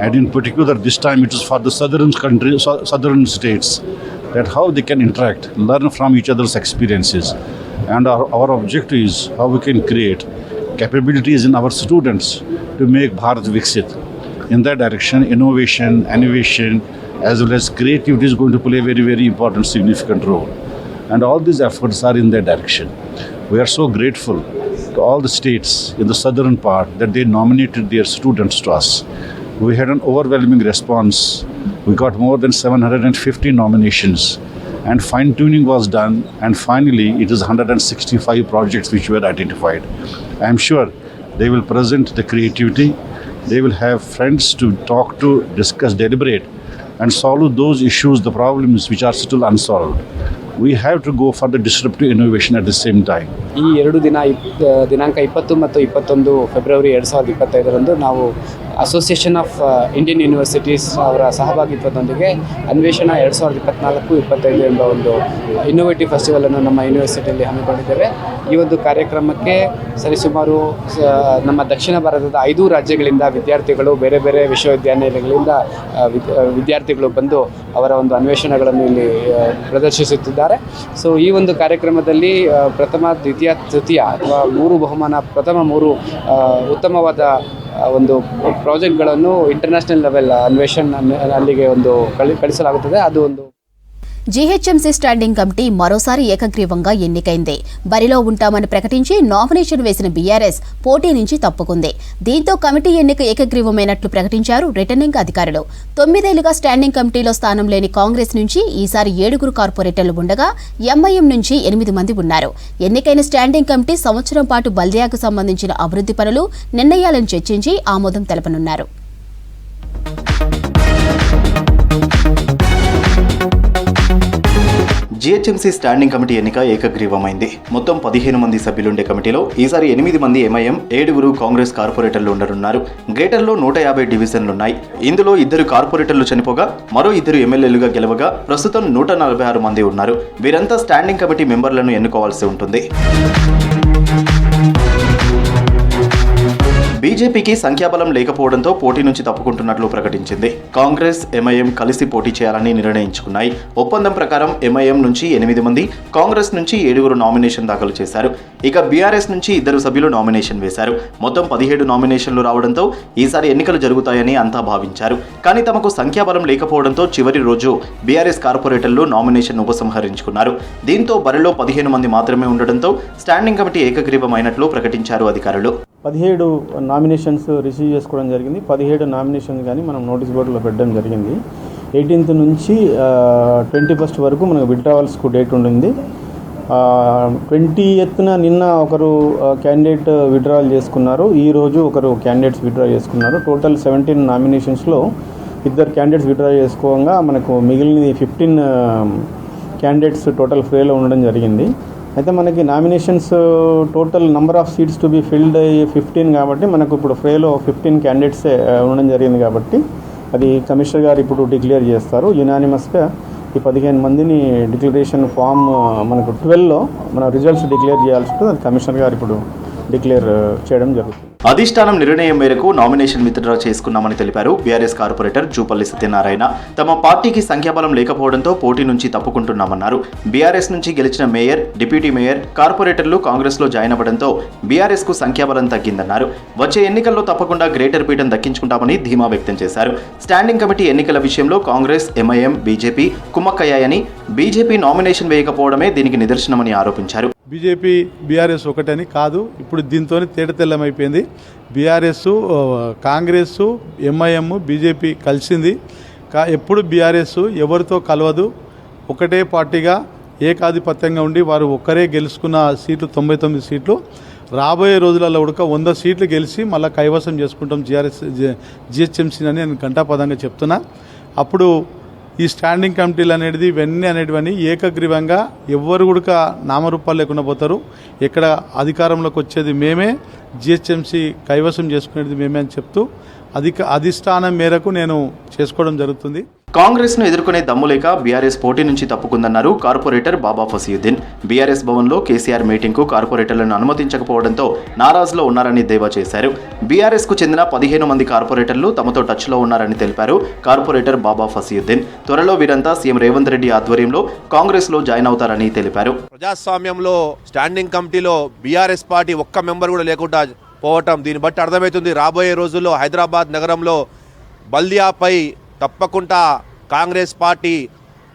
[SPEAKER 21] and in particular this time it is for the southern states, that how they can interact, learn from each other's experiences, and our objective is how we can create capabilities in our students to make Bharat Viksit. In that direction, innovation as well as creativity is going to play a very, very important, significant role, and all these efforts are in that direction. We are so grateful to all the states in the southern part that they nominated their students to us. We had an overwhelming response. We got more than 750 nominations, and fine-tuning was done, and finally it is 165 projects which were identified. I am sure they will present the creativity, they will have friends to talk to, discuss, deliberate, and solve those issues, the problems which are still unsolved. We have to go for the disruptive innovation at the same time.
[SPEAKER 22] ಈ 2 ದಿನಾಂಕ 20 ಮತ್ತು 21 February 2025ರಂದು ನಾವು
[SPEAKER 3] association of Indian universities ಅವರ ಸಹಭಾಗಿತ್ವದೊಂದಿಗೆ ಅನ್ವೇಷಣ 2024-25 ಎಂಬ ಒಂದು innovative ಫೆಸ್ಟಿವಲನ್ನು ನಮ್ಮ ಯೂನಿವರ್ಸಿಟಿಯಲ್ಲಿ ಹಮ್ಮಿಕೊಂಡಿದ್ದೇವೆ. ಈ ಒಂದು ಕಾರ್ಯಕ್ರಮಕ್ಕೆ ಸರಿಸುಮಾರು ನಮ್ಮ ದಕ್ಷಿಣ ಭಾರತದ 5 ರಾಜ್ಯಗಳಿಂದ ವಿದ್ಯಾರ್ಥಿಗಳು, ಬೇರೆ ಬೇರೆ ವಿಶ್ವವಿದ್ಯಾನಿಲಯಗಳಿಂದ ವಿದ್ಯಾರ್ಥಿಗಳು ಬಂದು ಅವರ ಒಂದು ಅನ್ವೇಷಣೆಗಳನ್ನು ಇಲ್ಲಿ ಪ್ರದರ್ಶಿಸುತ್ತಿದ್ದಾರೆ. ಸೊ ಈ ಒಂದು ಕಾರ್ಯಕ್ರಮದಲ್ಲಿ ಪ್ರಥಮ, ದ್ವಿತೀಯ, ತೃತೀಯ ಅಥವಾ 3 ಬಹುಮಾನ, ಪ್ರಥಮ 3 ಉತ್ತಮವಾದ ಒಂದು ಪ್ರಾಜೆಕ್ಟ್ಗಳನ್ನು ಇಂಟರ್ನ್ಯಾಷನಲ್ ಲೆವೆಲ್ ಅನ್ವೇಷಣ್ ಅಲ್ಲಿಗೆ ಒಂದು ಕಳಿಸಲಾಗುತ್ತದೆ. ಅದು ಒಂದು
[SPEAKER 1] జీహెచ్ఎంసీ స్టాండింగ్ కమిటీ మరోసారి ఏకగ్రీవంగా ఎన్నికైంది. బరిలో ఉంటామని ప్రకటించి నామినేషన్ వేసిన బీఆర్ఎస్ పోటీ నుంచి తప్పుకుంది. దీంతో కమిటీ ఎన్నిక ఏకగ్రీవమైనట్లు ప్రకటించారు రిటర్నింగ్ అధికారులు. 9 ఏళ్లుగా స్టాండింగ్ కమిటీలో స్థానం లేని కాంగ్రెస్ నుంచి ఈసారి 7 కార్పొరేటర్లు ఉండగా ఎంఐఎం నుంచి 8 మంది ఉన్నారు. ఎన్నికైన స్టాండింగ్ కమిటీ సంవత్సరం పాటు బల్దియాకు సంబంధించిన అభివృద్ధి పనులు, నిర్ణయాలను చర్చించి ఆమోదం తెలపనున్నారు.
[SPEAKER 13] జీహెచ్ఎంసీ స్టాండింగ్ కమిటీ ఎన్నిక ఏకగ్రీవమైంది. మొత్తం 15 మంది సభ్యులుండే కమిటీలో ఈసారి 8 మంది ఎంఐఎం, 7 కాంగ్రెస్ కార్పొరేటర్లు ఉండనున్నారు. గ్రేటర్లో 150 డివిజన్లున్నాయి. ఇందులో 2 కార్పొరేటర్లు చనిపోగా మరో 2 ఎమ్మెల్యేలుగా గెలవగా ప్రస్తుతం 146 మంది ఉన్నారు. వీరంతా స్టాండింగ్ కమిటీ మెంబర్లను ఎన్నుకోవాల్సి ఉంటుంది. బీజేపీకి సంఖ్యాబలం లేకపోవడంతో పోటీ నుంచి తప్పుకుంటున్నట్లు ప్రకటించింది. కాంగ్రెస్, ఎంఐఎం కలిసి పోటీ చేయాలని నిర్ణయించుకున్నాయి. ఒప్పందం ప్రకారం ఎంఐఎం నుంచి 8 మంది, కాంగ్రెస్ నుంచి 7 నామినేషన్ దాఖలు చేశారు. ఇక బీఆర్ఎస్ నుంచి 2 సభ్యులు నామినేషన్ వేశారు. మొత్తం 17 నామినేషన్లు రావడంతో ఈసారి ఎన్నికలు జరుగుతాయని అంతా భావించారు. కానీ తమకు సంఖ్యాబలం లేకపోవడంతో చివరి రోజు బీఆర్ఎస్ కార్పొరేటర్లు నామినేషన్ ఉపసంహరించుకున్నారు. దీంతో బరిలో 15 మంది మాత్రమే ఉండడంతో స్టాండింగ్ కమిటీ ఏకగ్రీవమైనట్లు ప్రకటించారు అధికారులు.
[SPEAKER 22] 17 నామినేషన్స్ రిసీవ్ చేసుకోవడం జరిగింది. 17 నామినేషన్స్ కానీ మనం నోటీస్ బోర్డులో పెట్టడం జరిగింది. 18th నుంచి 21st వరకు మనకు విత్డ్రావల్స్కు డేట్ ఉండింది. 20th నిన్న ఒకరు క్యాండిడేట్ విత్డ్రావల్ చేసుకున్నారు. ఈరోజు ఒకరు క్యాండిడేట్స్ విత్డ్రా చేసుకున్నారు. టోటల్ 17 నామినేషన్స్లో 2 క్యాండిడేట్స్ విత్డ్రా చేసుకోగా మనకు మిగిలిన 15 క్యాండిడేట్స్ టోటల్ ఫ్రీలో ఉండడం జరిగింది. అయితే మనకి nominations total number of seats to be filled 15 కాబట్టి మనకు ఇప్పుడు ఫ్రేలో 15 క్యాండిడేట్సే ఉండడం జరిగింది. కాబట్టి అది కమిషనర్ గారు ఇప్పుడు డిక్లేర్ చేస్తారు. యునానిమస్గా ఈ 15 మందిని డిక్లరేషన్ ఫామ్ మనకు 12లో మన రిజల్ట్స్ డిక్లేర్ చేయాల్సి ఉంటుంది. అది కమిషనర్ గారు ఇప్పుడు డిక్లేర్ చేయడం జరుగుతుంది.
[SPEAKER 13] అధిష్టానం నిర్ణయం మేరకు నామినేషన్ విత్డ్రా చేసుకున్నామని తెలిపారు బీఆర్ఎస్ కార్పొరేటర్ జూపల్లి సత్యనారాయణ. తమ పార్టీకి సంఖ్యాబలం లేకపోవడంతో పోటీ నుంచి తప్పుకుంటున్నామన్నారు. బీఆర్ఎస్ నుంచి గెలిచిన మేయర్, డిప్యూటీ మేయర్, కార్పొరేటర్లు కాంగ్రెస్లో జాయిన్ అవ్వడంతో బీఆర్ఎస్ కు సంఖ్యాబలం తగ్గిందన్నారు. వచ్చే ఎన్నికల్లో తప్పకుండా గ్రేటర్ పీఠం దక్కించుకుంటామని ధీమా వ్యక్తం చేశారు. స్టాండింగ్ కమిటీ ఎన్నికల విషయంలో కాంగ్రెస్, ఎంఐఎం, బీజేపీ కుమ్మక్కయ్యాయని, బీజేపీ నామినేషన్ వేయకపోవడమే దీనికి నిదర్శనమని ఆరోపించారు.
[SPEAKER 23] బీజేపీ బీఆర్ఎస్ ఒకటని కాదు, ఇప్పుడు దీంతో తేటతెల్లమైపోయింది. బీఆర్ఎస్, కాంగ్రెస్, ఎంఐఎం, బీజేపీ కలిసింది. ఎప్పుడు బీఆర్ఎస్ ఎవరితో కలవదు. ఒకటే పార్టీగా ఏకాధిపత్యంగా ఉండి వారు ఒక్కరే గెలుచుకున్న సీట్లు 99 సీట్లు. రాబోయే రోజులలో కూడా 100 సీట్లు గెలిచి మళ్ళీ కైవసం చేసుకుంటాం జీహెచ్ఎంసీ అని నేను ఘంటాపదంగా చెప్తున్నా. అప్పుడు ఈ స్టాండింగ్ కమిటీలు అనేది ఇవన్నీ అనేటివన్నీ ఏకగ్రీవంగా ఎవ్వరు కూడా నామరూపాలు లేకుండా పోతారు. ఎక్కడ అధికారంలోకి వచ్చేది మేమే, జీహెచ్ఎంసీ కైవసం చేసుకునేది మేమే అని చెప్తూ అధిష్టానం మేరకు నేను చేసుకోవడం జరుగుతుంది.
[SPEAKER 13] కాంగ్రెస్ ను ఎదుర్కొనే దమ్ము లేక బీఆర్ఎస్ పోటీ నుంచి తప్పుకుందన్నారు కార్పొరేటర్ బాబా ఫసీయుద్దీన్. బీఆర్ఎస్ భవన్లో కేసీఆర్ మీటింగ్ కు కార్పొరేటర్లను అనుమతించకపోవడంతో నారాజులో ఉన్నారని దేవా చేశారు. బీఆర్ఎస్ కు చెందిన 15 మంది కార్పొరేటర్లు తమతో టచ్ లో ఉన్నారని తెలిపారు కార్పొరేటర్ బాబా ఫసీయుద్దీన్. త్వరలో వీరంతా సీఎం రేవంత్ రెడ్డి ఆధ్వర్యంలో కాంగ్రెస్ లో జాయిన్ అవుతారని తెలిపారు.
[SPEAKER 24] ప్రజాస్వామ్యంలో స్టాండింగ్ కమిటీలో బీఆర్ఎస్ పార్టీ ఒక్క మెంబర్ కూడా లేకుండా పోవటం, దీన్ని బట్టి అర్థమవుతుంది రాబోయే రోజుల్లో హైదరాబాద్ నగరంలో బల్దియాపై తప్పకుండా కాంగ్రెస్ పార్టీ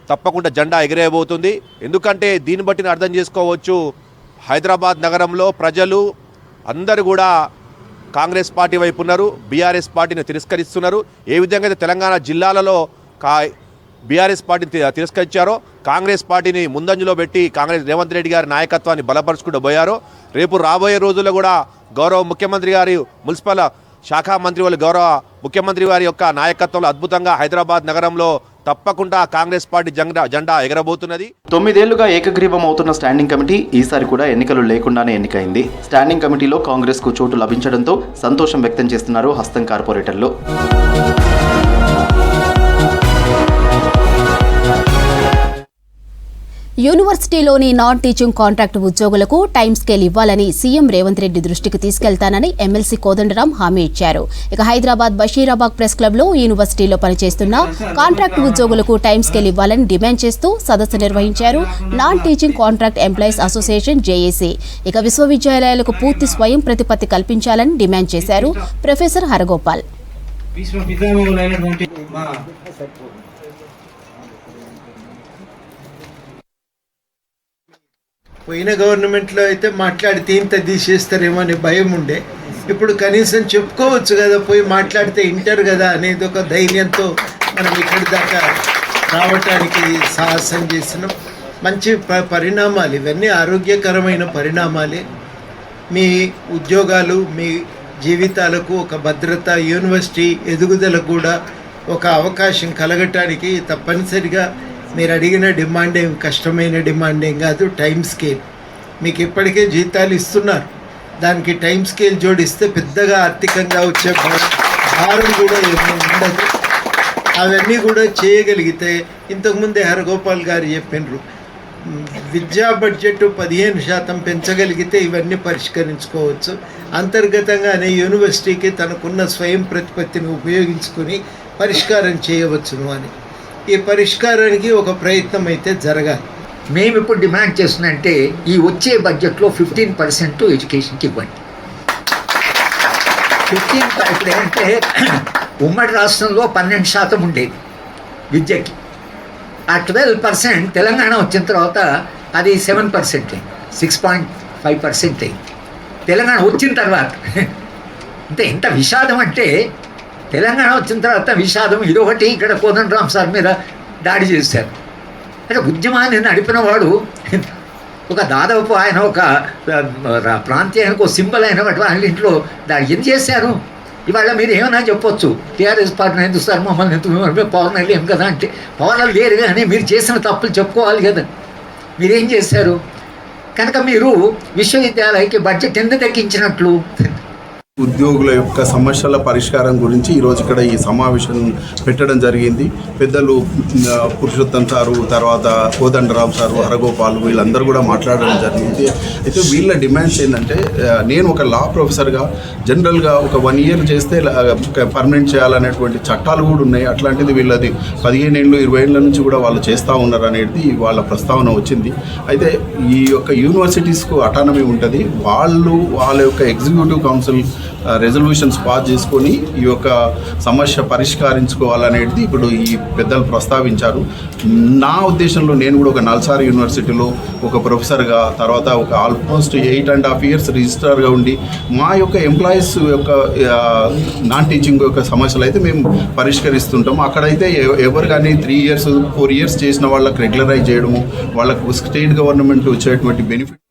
[SPEAKER 24] తప్పకుండా జెండా ఎగిరేయబోతుంది. ఎందుకంటే దీన్ని బట్టి అర్థం చేసుకోవచ్చు, హైదరాబాద్ నగరంలో ప్రజలు అందరూ కూడా కాంగ్రెస్ పార్టీ వైపు ఉన్నారు, బీఆర్ఎస్ పార్టీని తిరస్కరిస్తున్నారు. ఏ విధంగా అయితే తెలంగాణ జిల్లాలలో బీఆర్ఎస్ పార్టీని తిరస్కరించారో, కాంగ్రెస్ పార్టీని ముందంజలో పెట్టి కాంగ్రెస్ రేవంత్ రెడ్డి గారి నాయకత్వాన్ని బలపరుచుకుంటూ పోయారో, రేపు రాబోయే రోజుల్లో కూడా గౌరవ ముఖ్యమంత్రి గారి మున్సిపల్ శాఖ మంత్రి వాళ్ళు గౌరవ ముఖ్యమంత్రి వారి యొక్క నాయకత్వంలో అద్భుతంగా హైదరాబాద్ నగరంలో తప్పకుండా కాంగ్రెస్ పార్టీ జెండా ఎగరబోతున్నది.
[SPEAKER 13] 9 ఏళ్లుగా ఏకగ్రీవం అవుతున్న స్టాండింగ్ కమిటీ ఈసారి కూడా ఎన్నికలు లేకుండానే ఎన్నికైంది. స్టాండింగ్ కమిటీలో కాంగ్రెస్కు చోటు లభించడంతో సంతోషం వ్యక్తం చేస్తున్నారు హస్తం కార్పొరేటర్లు.
[SPEAKER 1] యూనివర్సిటీలోని నాన్ టీచింగ్ కాంట్రాక్ట్ ఉద్యోగులకు టైం స్కేల్ ఇవ్వాలని సీఎం రేవంత్ రెడ్డి దృష్టికి తీసుకెళ్తానని ఎమ్మెల్సీ కోదండరాం హామీ ఇచ్చారు. ఇక హైదరాబాద్ బషీరాబాగ్ ప్రెస్ క్లబ్లో యూనివర్సిటీలో పనిచేస్తున్న కాంట్రాక్ట్ ఉద్యోగులకు టైం స్కేల్ ఇవ్వాలని డిమాండ్ చేస్తూ సదస్సు నిర్వహించారు non teaching contract employees association JAC. ఇక విశ్వవిద్యాలయాలకు పూర్తి స్వయం ప్రతిపత్తి కల్పించాలని డిమాండ్ చేశారు ప్రొఫెసర్ హరగోపాల్.
[SPEAKER 5] పోయిన గవర్నమెంట్లో అయితే మాట్లాడితే ఇంత తీసేస్తారేమో అనే భయం ఉండే. ఇప్పుడు కనీసం చెప్పుకోవచ్చు కదా, పోయి మాట్లాడితే వింటారు కదా అనేది ఒక ధైర్యంతో మనం ఇక్కడి దాకా రావటానికి సాహసం చేసినాం. మంచి పరిణామాలు ఇవన్నీ, ఆరోగ్యకరమైన పరిణామాలే. మీ ఉద్యోగాలు, మీ జీవితాలకు ఒక భద్రత, యూనివర్సిటీ ఎదుగుదలకు కూడా ఒక అవకాశం కలగటానికి తప్పనిసరిగా మీరు అడిగిన డిమాండ్ ఏం కష్టమైన డిమాండ్ ఏం కాదు. టైం స్కేల్ మీకు ఇప్పటికే జీతాలు ఇస్తున్నారు, దానికి టైం స్కేల్ జోడిస్తే పెద్దగా ఆర్థికంగా వచ్చే భారం కూడా ఏమీ ఉండదు. అవన్నీ కూడా చేయగలిగితే, ఇంతకుముందే హరగోపాల్ గారు చెప్పినారు, విద్యా బడ్జెట్ 15% పెంచగలిగితే ఇవన్నీ పరిష్కరించుకోవచ్చు. అంతర్గతంగానే యూనివర్సిటీకి తనకున్న స్వయం ప్రతిపత్తిని ఉపయోగించుకొని పరిష్కారం చేయవచ్చును అని, ఈ పరిష్కారానికి ఒక ప్రయత్నం అయితే జరగాలి.
[SPEAKER 6] మేము ఇప్పుడు డిమాండ్ చేస్తున్నంటే ఈ వచ్చే బడ్జెట్లో 15% ఎడ్యుకేషన్కి ఇవ్వండి. 15 ఇప్పుడు ఏంటంటే ఉమ్మడి రాష్ట్రంలో 12% ఉండేది విద్యకి. ఆ 12% తెలంగాణ వచ్చిన తర్వాత అది 7% అయింది, 6.5% అయింది తెలంగాణ వచ్చిన తర్వాత. అంటే ఎంత విషాదం అంటే, తెలంగాణ వచ్చిన తర్వాత విషాదం. ఇదొకటి, ఇక్కడ కోదండరామ్ సార్ మీద దాడి చేశారు. అంటే ఉద్యమాన్ని నడిపిన వాడు ఒక దాదాపు ఆయన ఒక ప్రాంతీయానికి ఒక సింబల్ అయిన వాళ్ళ ఇంట్లో దాన్ని ఏం చేశారు. ఇవాళ మీరు ఏమైనా చెప్పొచ్చు, టీఆర్ఎస్ పార్టీని ఎందుకు సార్ మమ్మల్ని ఎందుకు పవన్ లేం కదా అంటే, పవన్ లేరు కానీ మీరు చేసిన తప్పులు చెప్పుకోవాలి కదా. మీరేం చేశారు? కనుక మీరు విశ్వవిద్యాలయానికి బడ్జెట్ ఎందుకు తగ్గించినట్లు?
[SPEAKER 8] ఉద్యోగుల యొక్క సమస్యల పరిష్కారం గురించి ఈరోజు ఇక్కడ ఈ సమావేశం పెట్టడం జరిగింది. పెద్దలు పురుషోత్తం సారు, తర్వాత కోదండరామ్ సారు, హరగోపాల్ వీళ్ళందరూ కూడా మాట్లాడడం జరిగింది. అయితే వీళ్ళ డిమాండ్స్ ఏంటంటే, నేను ఒక లా ప్రొఫెసర్గా జనరల్గా ఒక 1 year చేస్తే పర్మనెంట్ చేయాలనేటువంటి చట్టాలు కూడా ఉన్నాయి. అట్లాంటిది వీళ్ళది 15 ఏళ్ళు 20 ఏళ్ళ నుంచి కూడా వాళ్ళు చేస్తూ ఉన్నారు అనేది వాళ్ళ ప్రస్తావన వచ్చింది. అయితే ఈ యొక్క యూనివర్సిటీస్కు అటానమీ ఉంటుంది, వాళ్ళ యొక్క ఎగ్జిక్యూటివ్ కౌన్సిల్ రెజల్యూషన్స్ పాస్ చేసుకొని ఈ యొక్క సమస్య పరిష్కరించుకోవాలనేది ఇప్పుడు ఈ పెద్దలు ప్రస్తావించారు. నా ఉద్దేశంలో నేను కూడా ఒక నల్సారి యూనివర్సిటీలో ఒక ప్రొఫెసర్గా, తర్వాత ఒక ఆల్మోస్ట్ 8.5 years రిజిస్ట్రార్గా ఉండి మా యొక్క ఎంప్లాయీస్ యొక్క నాన్ టీచింగ్ యొక్క సమస్యలు అయితే మేము పరిష్కరిస్తుంటాం. అక్కడైతే ఎవరు కానీ 3 years 4 years చేసిన వాళ్ళకి రెగ్యులరైజ్ చేయడము, వాళ్ళకు స్టేట్ గవర్నమెంట్ వచ్చేటువంటి బెనిఫిట్